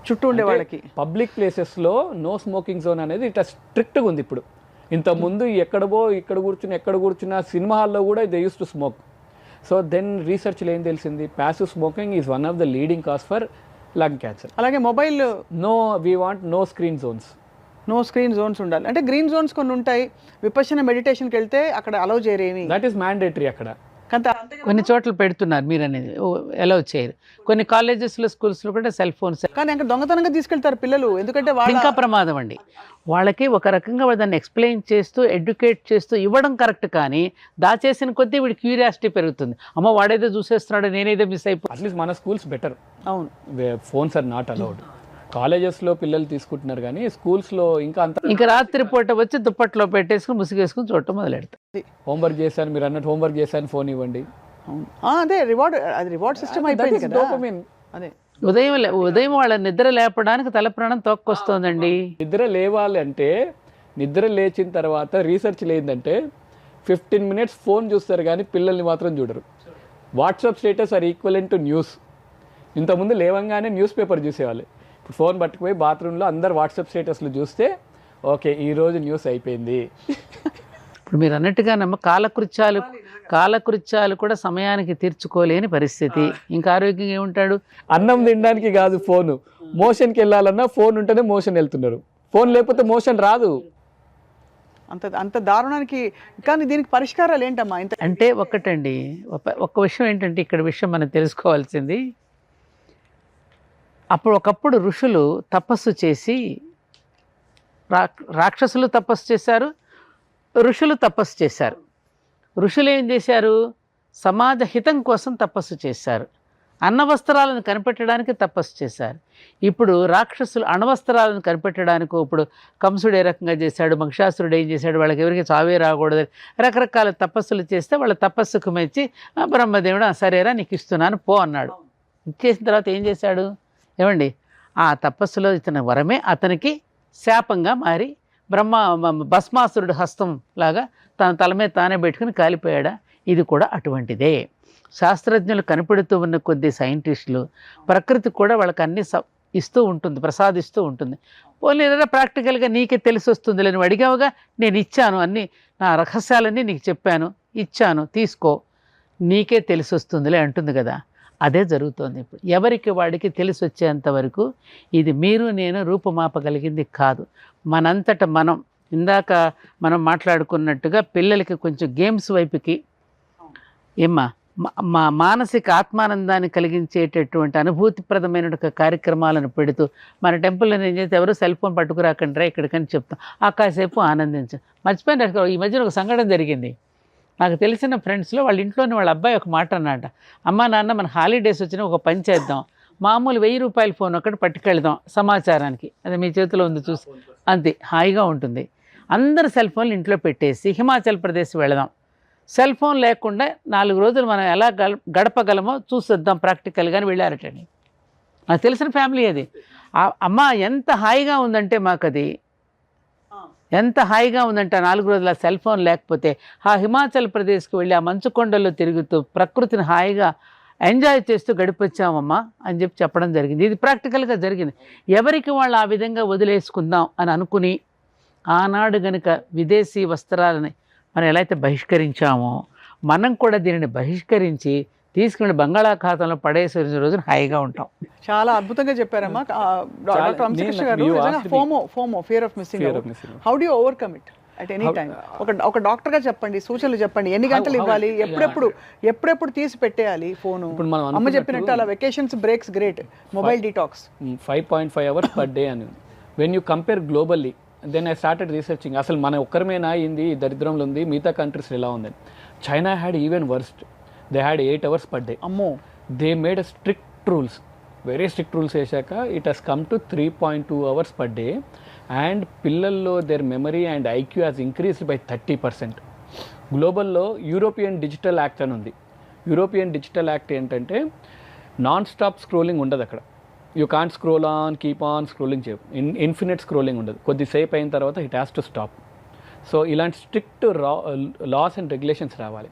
చుట్టూ ఉండే వాళ్ళకి పబ్లిక్ ప్లేసెస్లో నో స్మోకింగ్ జోన్ అనేది ఇట్లా స్ట్రిక్ట్గా ఉంది ఇప్పుడు. ఇంతకుముందు ఇక్కడ కూర్చున్నా సినిమా హాల్లో కూడా they use to smoke. So then రీసెర్చ్లో ఏం తెలిసింది, passive smoking is one of the leading cause for lung cancer. అలాగే mobile we want no screen zones ఉండాలి. అంటే గ్రీన్ జోన్స్ కొన్ని ఉంటాయి, విపశ్యన మెడిటేషన్కి వెళ్తే అక్కడ అలౌ చేయరేమి, దట్ ఈస్ మ్యాండేటరీ. అక్కడ కొన్ని చోట్ల పెడుతున్నారు, మీరు అనేది అలౌ చేయరు. కొన్ని కాలేజెస్లో స్కూల్స్లో కూడా సెల్ ఫోన్స్, కానీ అక్కడ దొంగతనంగా తీసుకెళ్తారు పిల్లలు. ఎందుకంటే ఇంకా ప్రమాదం అండి. వాళ్ళకి ఒక రకంగా దాన్ని ఎక్స్ప్లెయిన్ చేస్తూ ఎడ్యుకేట్ చేస్తూ ఇవ్వడం కరెక్ట్, కానీ దాచేసిన కొద్దీ వీడి క్యూరియాసిటీ పెరుగుతుంది. అమ్మ వాడేదో చూసేస్తున్నాడు, నేనేదో మిస్ అయిపోయి. అట్లీస్ట్ మన స్కూల్స్ బెటర్. అవును, ఫోన్స్ ఆర్ నాట్ అలౌడ్. కాలేజెస్లో పిల్లలు తీసుకుంటున్నారు కానీ స్కూల్స్లో ఇంకా రాత్రి పూట వచ్చి దుప్పట్లో పెట్టేసుకుని ముసుగేసుకుని చూడటం మొదలెడతారు. హోంవర్క్ చేశాను, మీరు అన్నట్టు హోంవర్క్ చేశాను, ఫోన్ ఇవ్వండి. అదే రివార్డ్ సిస్టమ్ అయిపోయింది కదా. డోపమైన్. అదే ఉదయం వాళ్ళ నిద్ర లేపడానికి తల ప్రాణం తోక్కొస్తోందండి. నిద్ర లేవాలి అంటే నిద్ర లేచిన తర్వాత రీసెర్చ్ లేదంటే 15 minutes ఫోన్ చూస్తారు కానీ పిల్లల్ని మాత్రం చూడరు. WhatsApp status are equivalent to news. ఇంతకుముందు లేవంగానే న్యూస్ పేపర్ చూసేవాళ్ళు. ఇప్పుడు ఫోన్ పట్టుకుపోయి బాత్రూంలో అందరు వాట్సాప్ స్టేటస్లు చూస్తే ఓకే ఈరోజు న్యూస్ అయిపోయింది. ఇప్పుడు మీరు అన్నట్టుగా కాలకృత్యాలు కూడా సమయానికి తీర్చుకోలేని పరిస్థితి. ఇంకా ఆరోగ్యంగా ఏముంటాడు? అన్నం తినడానికి కాదు ఫోను, మోషన్కి వెళ్ళాలన్నా ఫోన్ ఉంటేనే మోషన్ వెళ్తున్నారు. ఫోన్ లేకపోతే మోషన్ రాదు. అంత దారుణానికి. కానీ దీనికి పరిష్కారాలు ఏంటమ్మా? అంటే ఒకటండి, ఒక్క విషయం ఏంటంటే ఇక్కడ విషయం మనం తెలుసుకోవాల్సింది, ఒకప్పుడు ఋషులు తపస్సు చేసి, రాక్షసులు తపస్సు చేశారు, ఋషులు తపస్సు చేశారు. ఋషులు ఏం చేశారు? సమాజ హితం కోసం తపస్సు చేశారు. అన్నవస్త్రాలను కనిపెట్టడానికి తపస్సు చేశారు. ఇప్పుడు రాక్షసులు అణవస్త్రాలను కనిపెట్టడానికి, ఇప్పుడు కంసుడు ఏ రకంగా చేశాడు, మహిషాసురుడు ఏం చేశాడు, వాళ్ళకి ఎవరికి చావే రాకూడదు, రకరకాల తపస్సులు చేస్తే వాళ్ళ తపస్సుకు మెచ్చి బ్రహ్మదేవుడు సరేరా నీకు ఇస్తున్నాను పో అన్నాడు. ఇచ్చేసిన తర్వాత ఏం చేశాడు? ఏమండి, ఆ తపస్సులో ఇతని వరమే అతనికి శాపంగా మారి భస్మాసురుడు హస్తం లాగా తన తల మీద తానే పెట్టుకుని కాలిపోయాడా? ఇది కూడా అటువంటిదే. శాస్త్రజ్ఞులు కనిపెడుతూ ఉన్న కొద్ది సైంటిస్టులు ప్రకృతి కూడా వాళ్ళకి అన్ని ఇస్తూ ఉంటుంది, ప్రసాదిస్తూ ఉంటుంది. పోనీ ప్రాక్టికల్గా నీకే తెలిసి వస్తుంది. నువ్వు అడిగావుగా, నేను ఇచ్చాను, అన్నీ నా రహస్యాలన్నీ నీకు చెప్పాను, ఇచ్చాను, తీసుకో, నీకే తెలిసి వస్తుందిలే అంటుంది కదా. అదే జరుగుతోంది ఇప్పుడు. ఎవరికి వాడికి తెలిసి వచ్చేంత వరకు ఇది మీరు నేను రూపుమాపగలిగింది కాదు. మనంతట మనం ఇందాక మనం మాట్లాడుకున్నట్టుగా పిల్లలకి కొంచెం గేమ్స్ వైపుకి మా మానసిక ఆత్మానందాన్ని కలిగించేటటువంటి అనుభూతిప్రదమైన కార్యక్రమాలను పెడుతూ, మన టెంపుల్లో ఏం చేస్తే ఎవరు సెల్ ఫోన్ పట్టుకురాకండి ఇక్కడికని చెప్తాం. కాసేపు ఆనందించు. మర్చిపోయిన ఈ మధ్యన ఒక సంఘటన జరిగింది. నాకు తెలిసిన ఫ్రెండ్స్లో వాళ్ళ ఇంట్లోని వాళ్ళ అబ్బాయి ఒక మాట అన్నమాట, అమ్మా నాన్న మన హాలిడేస్ వచ్చినా ఒక పని చేద్దాం, మామూలు 1000 రూపాయల ఫోన్ ఒకటి పట్టుకెళ్దాం సమాచారానికి, అది మీ చేతిలో ఉంది చూసి, అంతే హాయిగా ఉంటుంది. అందరు సెల్ ఫోన్లు ఇంట్లో పెట్టేసి హిమాచల్ ప్రదేశ్ వెళదాం, సెల్ ఫోన్ లేకుండా 4 రోజులు మనం ఎలా గడపగలమో చూసొద్దాం ప్రాక్టికల్గాని వెళ్ళారటండి. నాకు తెలిసిన ఫ్యామిలీ అది. అమ్మ ఎంత హాయిగా ఉందంటే మాకు అది, ఎంత హాయిగా ఉందంటే 4 రోజుల సెల్ ఫోన్ లేకపోతే ఆ హిమాచల్ ప్రదేశ్కి వెళ్ళి ఆ మంచు కొండల్లో తిరుగుతూ ప్రకృతిని హాయిగా ఎంజాయ్ చేస్తూ గడిపొచ్చామమ్మా అని చెప్పడం జరిగింది. ఇది ప్రాక్టికల్గా జరిగింది. ఎవరికి వాళ్ళు ఆ విధంగా వదిలేసుకుందాం అని అనుకుని, ఆనాడు గనుక విదేశీ వస్త్రాలని మనం ఎలా అయితే బహిష్కరించామో, మనం కూడా దీనిని బహిష్కరించి తీసుకుని బంగాళాఖాతంలో పడేసే రోజున హాయిగా ఉంటాం. చాలా అద్భుతంగా చెప్పారమ్మా డాక్టర్ వంశీకృష్ణ గారు. FOMO, fear of missing out, how do you overcome it at any time? ఒక డాక్టర్గా చెప్పండి, సూచనలు చెప్పండి. ఎన్ని గంటలు ఇవ్వాలి, ఎప్పుడెప్పుడు తీసి పెట్టేయాలి ఫోను? అమ్మ చెప్పినట్టు అలా vacations, breaks, great, mobile detox 5.5 hours per day అని. When you compare globally, then I started researching. అసలు మన ఒక్కరమేనా అయింది దరిద్రంలో ఉంది, మిగతా కంట్రీస్ ఎలా ఉందని. China had even worst. They had 8 hours per day. Ammo. They made a strict rules, very strict rules వేసాక it has come to 3.2 hours per day, and పిల్లల్లో their memory and IQ has increased by 30%. గ్లోబల్లో European digital act అని ఉంది. European digital act ఏంటంటే non stop scrolling ఉండదు అక్కడ. You can't scroll on, keep on scrolling చేయవు. Infinite scrolling ఉండదు. కొద్దిసేపు అయిన తర్వాత it has to stop. So ఇలాంటి స్ట్రిక్ట్ లాస్ అండ్ రెగ్యులేషన్స్ రావాలి.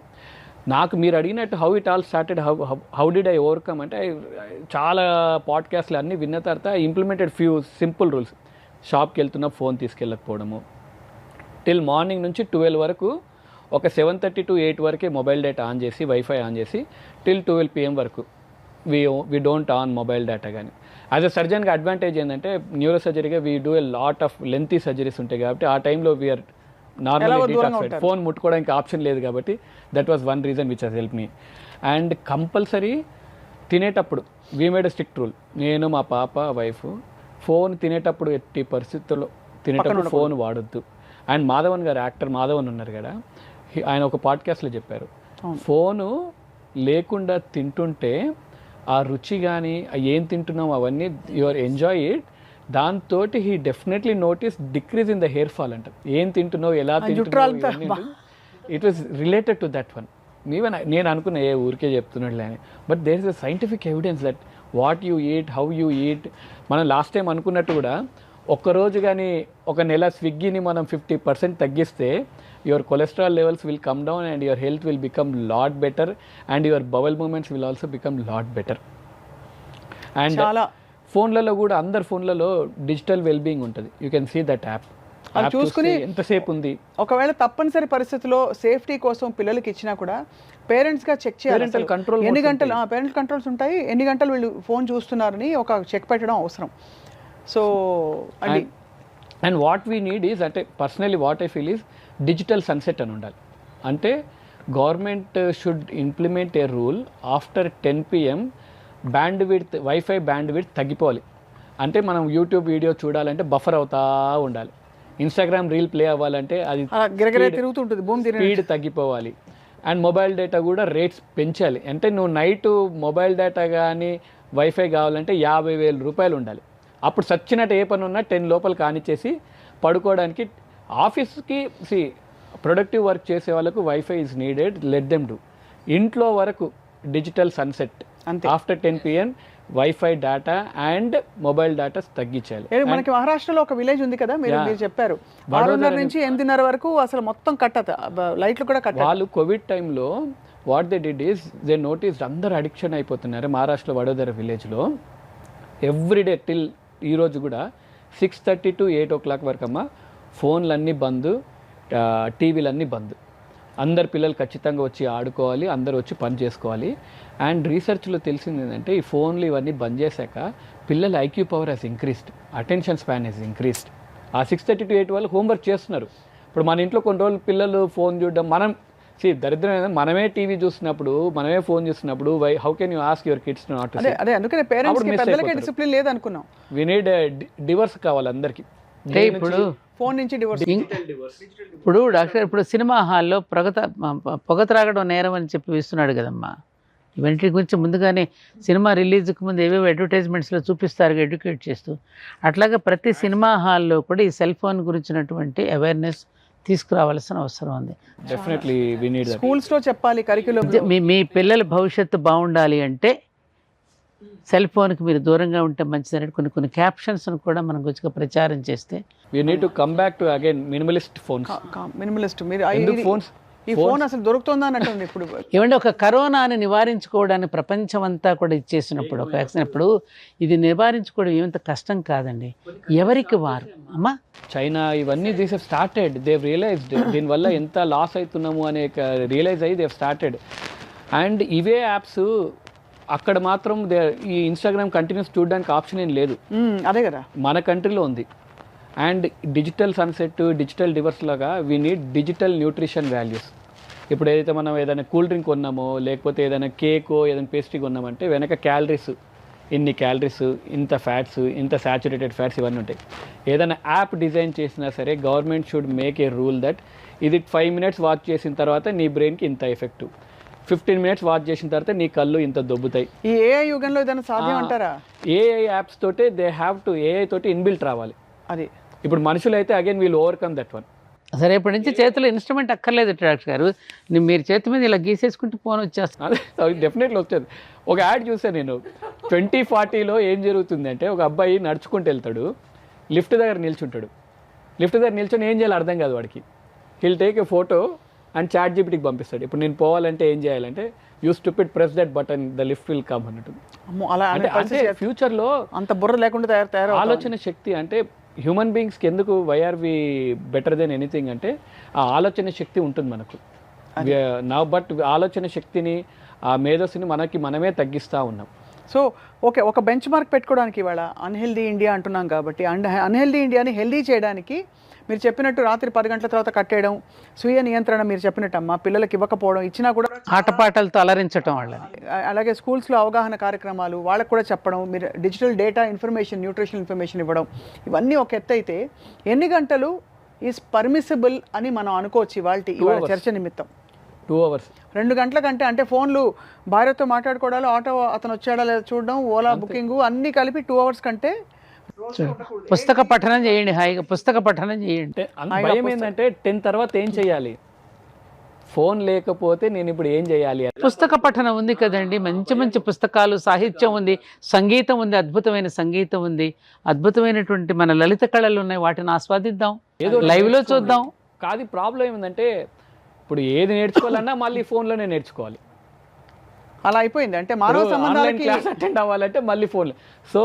నాకు మీరు అడిగినట్టు how it all started, how did I overcome అంటే, చాలా పాడ్కాస్ట్లు అన్నీ విన్న తర్వాత I implemented few simple rules. షాప్కి వెళ్తున్న ఫోన్ తీసుకెళ్ళకపోవడము, టిల్ మార్నింగ్ నుంచి 12 వరకు ఒక 7:30 to 8 వరకే మొబైల్ డేటా ఆన్ చేసి, వైఫై ఆన్ చేసి, టిల్ 12 PM వరకు we don't on mobile data. కానీ యాజ్ అ సర్జన్గా అడ్వాంటేజ్ ఏంటంటే, న్యూరో సర్జరీగా we do a lot of lengthy surgeries ఉంటాయి కాబట్టి ఆ టైంలో వీఆర్ నార్మల్ డీటాక్స్. ఫోన్ ముట్టుకోవడానికి ఆప్షన్ లేదు కాబట్టి that was one reason which has help me. And compulsory తినేటప్పుడు we made a strict rule. నేను, మా పాప, వైఫ్ ఫోన్ తినేటప్పుడు ఎట్టి పరిస్థితుల్లో తినేటప్పుడు ఫోన్ వాడొద్దు. అండ్ మాధవన్ గారు, యాక్టర్ మాధవన్ ఉన్నారు కదా, ఆయన ఒక పాడ్కాస్ట్లో చెప్పారు, ఫోను లేకుండా తింటుంటే ఆ రుచి కానీ ఏం తింటున్నాం అవన్నీ యువర్ ఎంజాయ్ ఇట్, దాంతో he definitely notice decrease in the hair fall అంట. ఏం తింటున్నావు, ఎలా తింటున్నావు, it was related to that one. Even నేను అనుకున్నా ఏ ఊరికే చెప్తున్నాడులే అని, but there is a scientific evidence that what you eat, how you eat. మనం లాస్ట్ టైం అనుకున్నట్టు కూడా ఒక్కరోజు కానీ ఒక నెల స్విగ్గీని మనం 50% తగ్గిస్తే your cholesterol levels will come down and your health will become lot better and your bowel movements will also become lot better. And చాలా ఫోన్లలో కూడా అందరు ఫోన్లలో డిజిటల్ వెల్బీయింగ్ ఉంటుంది. You can see that app. అది చూసుకుని ఎంతసేపు ఉంది, ఒకవేళ తప్పనిసరి పరిస్థితిలో సేఫ్టీ కోసం పిల్లలకి ఇచ్చినా కూడా పేరెంట్స్గా చెక్ చేయాలి. Parental control ఎన్ని modes గంటలు పేరెంటల్ కంట్రోల్స్ ఉంటాయి, ఎన్ని గంటలు వీళ్ళు ఫోన్ చూస్తున్నారని ఒక చెక్ పెట్టడం అవసరం. సో అండి and what we need is అంటే personally what I feel is digital sunset అని ఉండాలి. అంటే government should implement a rule after 10 PM bandwidth, wifi bandwidth తగ్గిపోవాలి. అంటే మనం యూట్యూబ్ వీడియో చూడాలంటే బఫర్ అవుతా ఉండాలి. ఇన్స్టాగ్రామ్ రీల్ ప్లే అవ్వాలంటే అది గిరగిరే తిరుగుతుంటుంది, భూమి తిరిగి స్పీడ్ తగ్గిపోవాలి. అండ్ మొబైల్ డేటా కూడా రేట్స్ పెంచాలి. అంటే నువ్వు నైట్ మొబైల్ డేటా కానీ వైఫై కావాలంటే 50,000 రూపాయలు ఉండాలి. అప్పుడు సచ్చినట్టు ఏ పని ఉన్నా 10 లోపల కానిచ్చేసి పడుకోవడానికి. ఆఫీస్కి ప్రొడక్టివ్ వర్క్ చేసే వాళ్ళకు wifi is needed, let them do. ఇంట్లో వరకు డిజిటల్ సన్సెట్ అంతే. After 10 PM wifi data and mobile data తగ్గించాలి. మనకి మహారాష్ట్రలో ఒక విలేజ్ ఉంది కదా, మీరు చెప్పారు 6:30 నుంచి 8:30 వరకు అసలు మొత్తం కట్టత, లైట్లు కూడా కట్ట. వాళ్ళు కోవిడ్ టైంలో what they did is they noticed అందరు అడిక్షన్ అయిపోతున్నారు. మహారాష్ట్రలో వడోదర విలేజ్లో ఎవ్రీడే టిల్ ఈరోజు కూడా 6:30 to 8 o'clock వరకు అమ్మ ఫోన్లన్నీ బంద్, టీవీలన్నీ బంద్. అందరు పిల్లలు ఖచ్చితంగా వచ్చి ఆడుకోవాలి, అందరు వచ్చి పని చేసుకోవాలి. అండ్ రీసెర్చ్లో తెలిసింది ఏంటంటే ఈ ఫోన్లు ఇవన్నీ బంద్ చేశాక పిల్లల IQ power has increased, attention span has increased. ఆ 6:30 to 8 వాళ్ళు హోంవర్క్ చేస్తున్నారు. ఇప్పుడు మన ఇంట్లో కొన్ని రోజులు పిల్లలు ఫోన్ చూడడం, మనం దరిద్రం ఏంటంటే మనమే టీవీ చూసినప్పుడు, మనమే ఫోన్ చూసినప్పుడు how can you ask your kids not to see? అదే అందుకనే పేరెంట్స్ కి పెద్దలకే డిసిప్లిన్ లేదు అనుకున్నాం. వి నీడ్ డివర్స్ కావాలి అందరికి. ఇప్పుడు ఫోన్ నుంచి డివోర్స్. ఇప్పుడు డాక్టర్ ఇప్పుడు సినిమా హాల్లో పొగ త్రాగడం నేరం అని చెప్పి ఇస్తున్నాడు కదమ్మా. ఇవన్నిటి గురించి ముందుగానే సినిమా రిలీజ్కి ముందు ఏవేవో అడ్వర్టైజ్మెంట్స్లో చూపిస్తారు ఎడ్యుకేట్ చేస్తూ. అట్లాగే ప్రతి సినిమా హాల్లో కూడా ఈ సెల్ ఫోన్ గురించినటువంటి అవేర్నెస్ తీసుకురావాల్సిన అవసరం ఉంది. Definitely we need that. స్కూల్స్లో చెప్పాలి, కరిక్యులం. మీ పిల్లల భవిష్యత్తు బాగుండాలి అంటే సెల్ ఫోన్కి మీరు దూరంగా ఉంటే మంచిదని కొన్ని క్యాప్షన్స్ను కూడా మనం కొంచెం ప్రచారం చేస్తే. We need to come back to again minimalist phones. Minimalist మీరు ఎందుకు ఫోన్స్? ఈ ఫోన్ అసలు దొరుకుతుందా అన్నట్టుంది ఇప్పుడు. ఏమంటే ఒక కరోనాని నివారించుకోవడానికి ప్రపంచం అంతా కూడా ఇచ్చేసినప్పుడు ఒక వ్యాక్సిన్, ఇప్పుడు ఇది నివారించుకోవడం ఏమంత కష్టం కాదండి, ఎవరికి వారు. అమ్మా చైనా ఇవన్నీ these have started, they've realized దీనివల్ల ఎంత లాస్ అవుతున్నాము అనే రియలైజ్ అయ్యి దేవ్ స్టార్టెడ్. అండ్ ఇవే యాప్స్ అక్కడ మాత్రం ఈ ఇన్స్టాగ్రామ్ కంటిన్యూస్ చూడడానికి ఆప్షన్ ఏం లేదు. అదే కదా మన కంట్రీలో ఉంది. And digital sunset, digital divorce లాగా we need digital nutrition values. ఇప్పుడు ఏదైతే మనం ఏదైనా కూల్ డ్రింక్ కొన్నామో, లేకపోతే ఏదైనా కేకో ఏదైనా పేస్ట్రీ కొన్నామంటే వెనక క్యాలరీస్, ఇన్ని క్యాలరీస్, ఇంత ఫ్యాట్స్, ఇంత సాచురేటెడ్ ఫ్యాట్స్ ఇవన్నీ ఉంటాయి. ఏదైనా యాప్ డిజైన్ చేసినా సరే government should make a rule that ఇది 5 minutes వాచ్ చేసిన తర్వాత నీ బ్రెయిన్కి ఇంత ఎఫెక్టివ్, 15 minutes వాచ్ చేసిన తర్వాత నీ కళ్ళు ఇంత దొబ్బుతాయి. ఈ ఏఐ యుగంలో ఏదైనా సాధ్యం అంటారా? ఏఐ యాప్స్ తోటే దే హ్యావ్ టు, ఏఐ తోటి ఇన్బిల్ట్ రావాలి. అది ఇప్పుడు మనుషులు అయితే again we'll overcome that one. సరే ఇప్పటి నుంచి చేతిలో ఇన్స్ట్రుమెంట్ అక్కర్లేదు డాక్టర్ గారు, మీరు చేతి మీద ఇలా గీసేసుకుంటూ ఫోన్ వచ్చేస్తాను. అదే డెఫినెట్లీ వచ్చేది. ఒక యాడ్ చూసాను నేను 2040లో ఏం జరుగుతుంది అంటే ఒక అబ్బాయి నడుచుకుంటూ వెళ్తాడు, లిఫ్ట్ దగ్గర నిల్చుంటాడు. లిఫ్ట్ దగ్గర నిల్చొని ఏం చేయాలి అర్థం కాదు వాడికి. He'll take a photo and chat జీపీటీకి పంపిస్తాడు. ఇప్పుడు నేను పోవాలంటే ఏం చేయాలంటే you stupid press that button the lift will come అన్నట్టు. అలా అంటే ఫ్యూచర్లో అంత బుర్ర లేకుండా తయారు ఆలోచన శక్తి అంటే హ్యూమన్ బీయింగ్స్కి ఎందుకు వైఆర్ వి బెటర్ దెన్ ఎనీథింగ్ అంటే ఆ ఆలోచన శక్తి ఉంటుంది మనకు. బట్ ఆలోచన శక్తిని, ఆ మేధస్సుని మనమే తగ్గిస్తూ ఉన్నాం. సో ఓకే, ఒక బెంచ్ మార్క్ పెట్టుకోవడానికి ఇవాళ అన్హెల్దీ ఇండియా అంటున్నాం కాబట్టి, అన్హెల్దీ ఇండియాని హెల్దీ చేయడానికి మీరు చెప్పినట్టు రాత్రి 10 గంటల తర్వాత కట్టేయడం, స్వీయ నియంత్రణ మీరు చెప్పినట్టమ్మా, పిల్లలకి ఇవ్వకపోవడం, ఇచ్చినా కూడా ఆటపాటలతో అలరించడం వాళ్ళని, అలాగే స్కూల్స్లో అవగాహన కార్యక్రమాలు వాళ్ళకు కూడా చెప్పడం, మీరు digital data information, nutritional information ఇవ్వడం, ఇవన్నీ ఒక ఎత్తు అయితే ఎన్ని గంటలు ఈజ్ పర్మిసిబుల్ అని మనం అనుకోవచ్చు ఇవాళ చర్చ నిమిత్తం? 2 hours. 2 గంటల కంటే అంటే ఫోన్లు భార్యతో మాట్లాడుకోవడాలు, ఆటో అతను వచ్చాడా లేదా చూడడం, ఓలా బుకింగ్ అన్నీ కలిపి 2 hours కంటే పుస్తక పఠనం చేయండి, హాయిగా పుస్తక పఠనం చేయండి. భయం ఏంటంటే 10 తర్వాత ఏం చేయాలి? ఫోన్ లేకపోతే నేను ఇప్పుడు ఏం చేయాలి? పుస్తక పఠనం ఉంది కదండి, మంచి మంచి పుస్తకాలు, సాహిత్యం ఉంది, సంగీతం ఉంది, అద్భుతమైన సంగీతం ఉంది, అద్భుతమైనటువంటి మన లలిత కళలు ఉన్నాయి, వాటిని ఆస్వాదిద్దాం, ఏదో లైవ్లో చూద్దాం. కాదు ప్రాబ్లం ఏమిందంటే ఇప్పుడు ఏది నేర్చుకోవాలన్నా మళ్ళీ ఫోన్లోనే నేర్చుకోవాలి. అలా అయిపోయింది. అంటే మానవ సంబంధాలకి క్లాస్ అటెండ్ అవ్వాలంటే మళ్ళీ ఫోన్లో. సో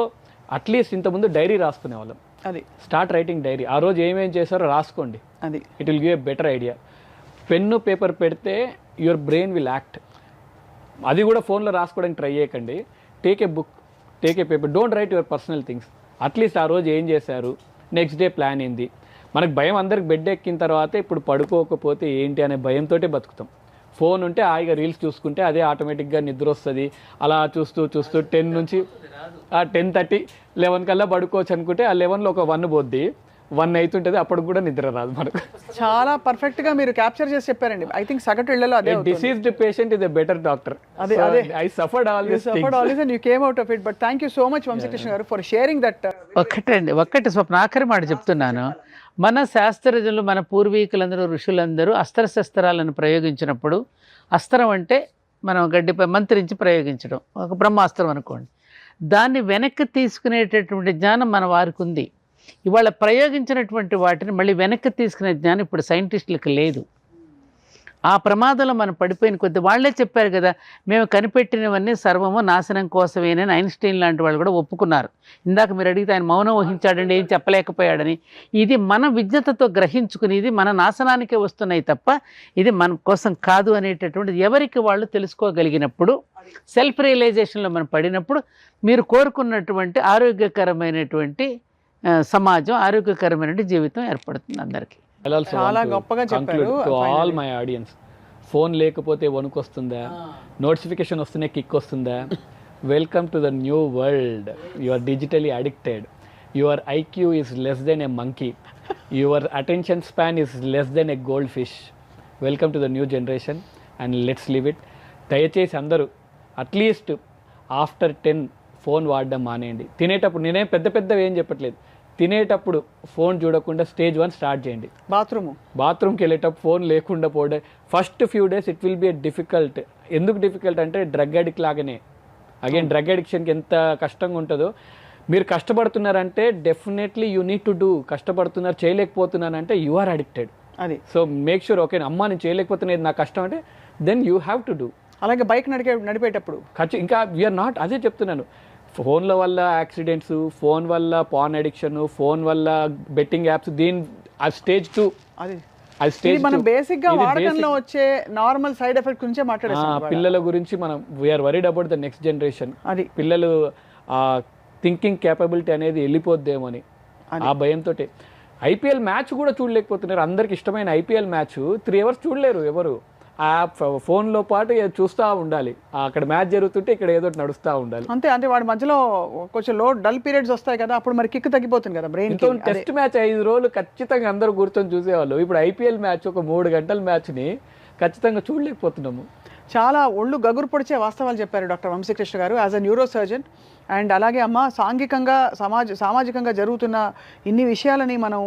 అట్లీస్ట్ ఇంతకుముందు డైరీ రాసుకునే వాళ్ళం. అది స్టార్ట్ రైటింగ్ డైరీ. ఆ రోజు ఏమేం చేశారో రాసుకోండి. అది it will give a better idea. Pen paper పెడితే యువర్ బ్రెయిన్ విల్ యాక్ట్. అది కూడా ఫోన్లో రాసుకోవడానికి ట్రై చేయకండి. Take a book, take a paper, don't write your personal things. At least ఆ రోజు ఏం చేశారు, నెక్స్ట్ డే ప్లాన్ ఏంది. మనకు భయం అందరికి బెడ్ ఎక్కిన తర్వాత ఇప్పుడు పడుకోకపోతే ఏంటి అనే భయంతో బతుకుతాం. ఫోన్ ఉంటే హాయిగా రీల్స్ చూసుకుంటే అదే ఆటోమేటిక్గా నిద్ర వస్తుంది. అలా చూస్తూ 10 నుంచి 10:30, 11 కల్లా పడుకోవచ్చు అనుకుంటే ఆ 11లో ఒక 1 పోద్ది, 1 అవుతుంటుంది, అప్పుడు కూడా నిద్ర రాదు మనకు. చాలా పర్ఫెక్ట్ గా మీరు క్యాప్చర్ చేసి చెప్పారండి. ఐ థింక్ సగటు ఇళ్లలో అదే diseased patient is a better doctor. అదే I suffered all this and you came out of it, but thank you so much Vamsikrishna garu for sharing that. ఒక్కటి స్వప్న, ఆఖరి మాట చెప్తున్నాను. మన శాస్త్రజ్ఞులు, మన పూర్వీకులందరూ, ఋషులందరూ అస్త్రశస్త్రాలను ప్రయోగించినప్పుడు, అస్త్రం అంటే మనం గడ్డిపై మంత్రించి ప్రయోగించడం, ఒక బ్రహ్మాస్త్రం అనుకోండి, దాన్ని వెనక్కి తీసుకునేటటువంటి జ్ఞానం మన వారికి ఉంది. ఇవాళ ప్రయోగించినటువంటి వాటిని మళ్ళీ వెనక్కి తీసుకునే జ్ఞానం ఇప్పుడు సైంటిస్టులకు లేదు. ఆ ప్రమాదంలో మనం పడిపోయిన కొద్ది, వాళ్ళే చెప్పారు కదా, మేము కనిపెట్టినవన్నీ సర్వము నాశనం కోసమేనని ఐన్స్టీన్ లాంటి వాళ్ళు కూడా ఒప్పుకున్నారు. ఇందాక మీరు అడిగితే ఆయన మౌనం వహించాడండి, ఏం చెప్పలేకపోయాడని. ఇది మన విజ్ఞతతో గ్రహించుకుని ఇది మన నాశనానికే వస్తున్నాయి తప్ప ఇది మన కోసం కాదు అనేటటువంటిది ఎవరికి వాళ్ళు తెలుసుకోగలిగినప్పుడు, సెల్ఫ్ రియలైజేషన్లో మనం పడినప్పుడు మీరు కోరుకున్నటువంటి ఆరోగ్యకరమైనటువంటి సమాజం, ఆరోగ్యకరమైన జీవితం ఏర్పడుతుంది అందరికీ. చాలా గొప్పగా చెప్పారు. ఆల్ మై ఆడియన్స్, ఫోన్ లేకపోతే వణుకొస్తుందా, నోటిఫికేషన్ వస్తూనే కిక్ వస్తుందా? Welcome to the new world. You are digitally addicted. Your IQ is less than a monkey. Your attention span is less than a goldfish. Welcome to the new generation and let's live it. దయచేసి అందరూ at least after 10 phone వాడడం మానేయండి. తినేటప్పుడు, నేనేం పెద్దవి ఏం చెప్పట్లేదు, తినేటప్పుడు ఫోన్ చూడకుండా స్టేజ్ 1 స్టార్ట్ చేయండి. బాత్రూమ్కి వెళ్ళేటప్పుడు ఫోన్ లేకుండా పోవడం. First few days it will be difficult. ఎందుకు డిఫికల్ట్ అంటే డ్రగ్ అడిక్ట్ లాగానే. అగైన్ డ్రగ్ అడిక్షన్కి ఎంత కష్టంగా ఉంటుందో, మీరు కష్టపడుతున్నారంటే definitely you need to do. కష్టపడుతున్నారు, చేయలేకపోతున్నానంటే యు ఆర్ అడిక్టెడ్. అది సో మేక్ షూర్, ఓకే అమ్మా నేను చేయలేకపోతున్నది నా కష్టం అంటే then you have to do. అలాగే బైక్ నడిపేటప్పుడు ఇంకా వీఆర్ నాట్, అదే చెప్తున్నాను, ఫోన్ల వల్ల యాక్సిడెంట్స్, ఫోన్ వల్ల పాన్ అడిక్షన్, ఫోన్ వల్ల బెట్టింగ్ యాప్స్, స్టేజ్ 2. అది మనం బేసిక్ గా వాడకంలో వచ్చే నార్మల్ సైడ్ ఎఫెక్ట్ గురించే మాట్లాడేస్తాం. పిల్లల గురించి మనం we're worried about the next generation. అది పిల్లలు థింకింగ్ కేపబిలిటీ అనేది వెళ్ళిపోద్దేమని ఆ భయంతో. ఐపీఎల్ మ్యాచ్ కూడా చూడలేకపోతున్నారు. అందరికి ఇష్టమైన ఐపీఎల్ మ్యాచ్ 3 hours చూడలేరు ఎవరు. ఆ ఫోన్లో పాటు చూస్తూ ఉండాలి. అక్కడ మ్యాచ్ జరుగుతుంటే ఇక్కడ ఏదో నడుస్తూ ఉండాలి. అంటే వాడి మధ్యలో కొంచెం డల్ పీరియడ్స్ వస్తాయి కదా, అప్పుడు మరి కిక్ తగ్గిపోతుంది కదా బ్రెయిన్. టెస్ట్ మ్యాచ్ 5 రోజులు ఖచ్చితంగా అందరూ కూర్చొని చూసేవాళ్ళు. ఇప్పుడు ఐపీఎల్ మ్యాచ్ ఒక 3 గంటల మ్యాచ్ని ఖచ్చితంగా చూడలేకపోతున్నాము. చాలా ఒళ్ళు గగురు పొడిచే వాస్తవాలు చెప్పారు డాక్టర్ వంశీకృష్ణ గారు as a neuro surgeon. And అలాగే అమ్మ, సాంఘికంగా సామాజికంగా జరుగుతున్న ఇన్ని విషయాలని మనం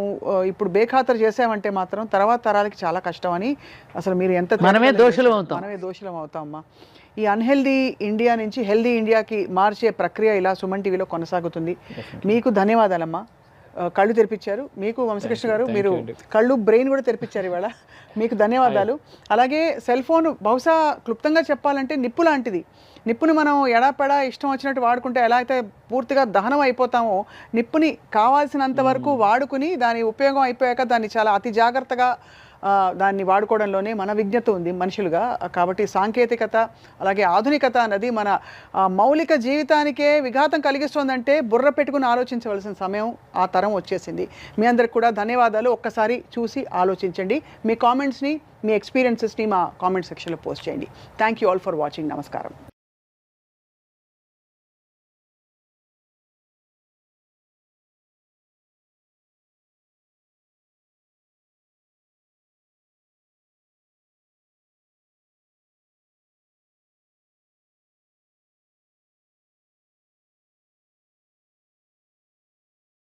ఇప్పుడు బేఖాతరు చేసామంటే మాత్రం తర్వాత తరాలకి చాలా కష్టం అని, అసలు మీరు ఎంత మనమే దోషులం అవుతాం అమ్మా. ఈ అన్హెల్దీ ఇండియా నుంచి హెల్దీ ఇండియాకి మార్చే ప్రక్రియ ఇలా సుమన్ టీవీలో కొనసాగుతుంది. మీకు ధన్యవాదాలమ్మా. కళ్ళు తెరిపించారు మీకు వంశకృష్ణ గారు, మీరు కళ్ళు బ్రెయిన్ కూడా తెరిపించారు ఇవాళ, మీకు ధన్యవాదాలు. అలాగే సెల్ ఫోన్ బహుశా క్లుప్తంగా చెప్పాలంటే నిప్పు లాంటిది. నిప్పుని మనం ఎడాపెడా ఇష్టం వచ్చినట్టు వాడుకుంటే ఎలా అయితే పూర్తిగా దహనం అయిపోతామో, నిప్పుని కావాల్సినంత వరకు వాడుకుని దాని ఉపయోగం అయిపోయాక దాన్ని చాలా అతి జాగ్రత్తగా దాన్ని వాడుకోవడంలోనే మన విజ్ఞత ఉంది మనుషులుగా. కాబట్టి సాంకేతికత అలాగే ఆధునికత అన్నది మన మౌలిక జీవితానికే విఘాతం కలిగిస్తుందంటే బుర్ర పెట్టుకుని ఆలోచించవలసిన సమయం ఆ తరం వచ్చేసింది. మీ అందరికి కూడా ధన్యవాదాలు. ఒక్కసారి చూసి ఆలోచించండి. మీ కామెంట్స్ని, మీ ఎక్స్పీరియన్సెస్ని మా కామెంట్ సెక్షన్లో పోస్ట్ చేయండి. Thank you all for watching. నమస్కారం.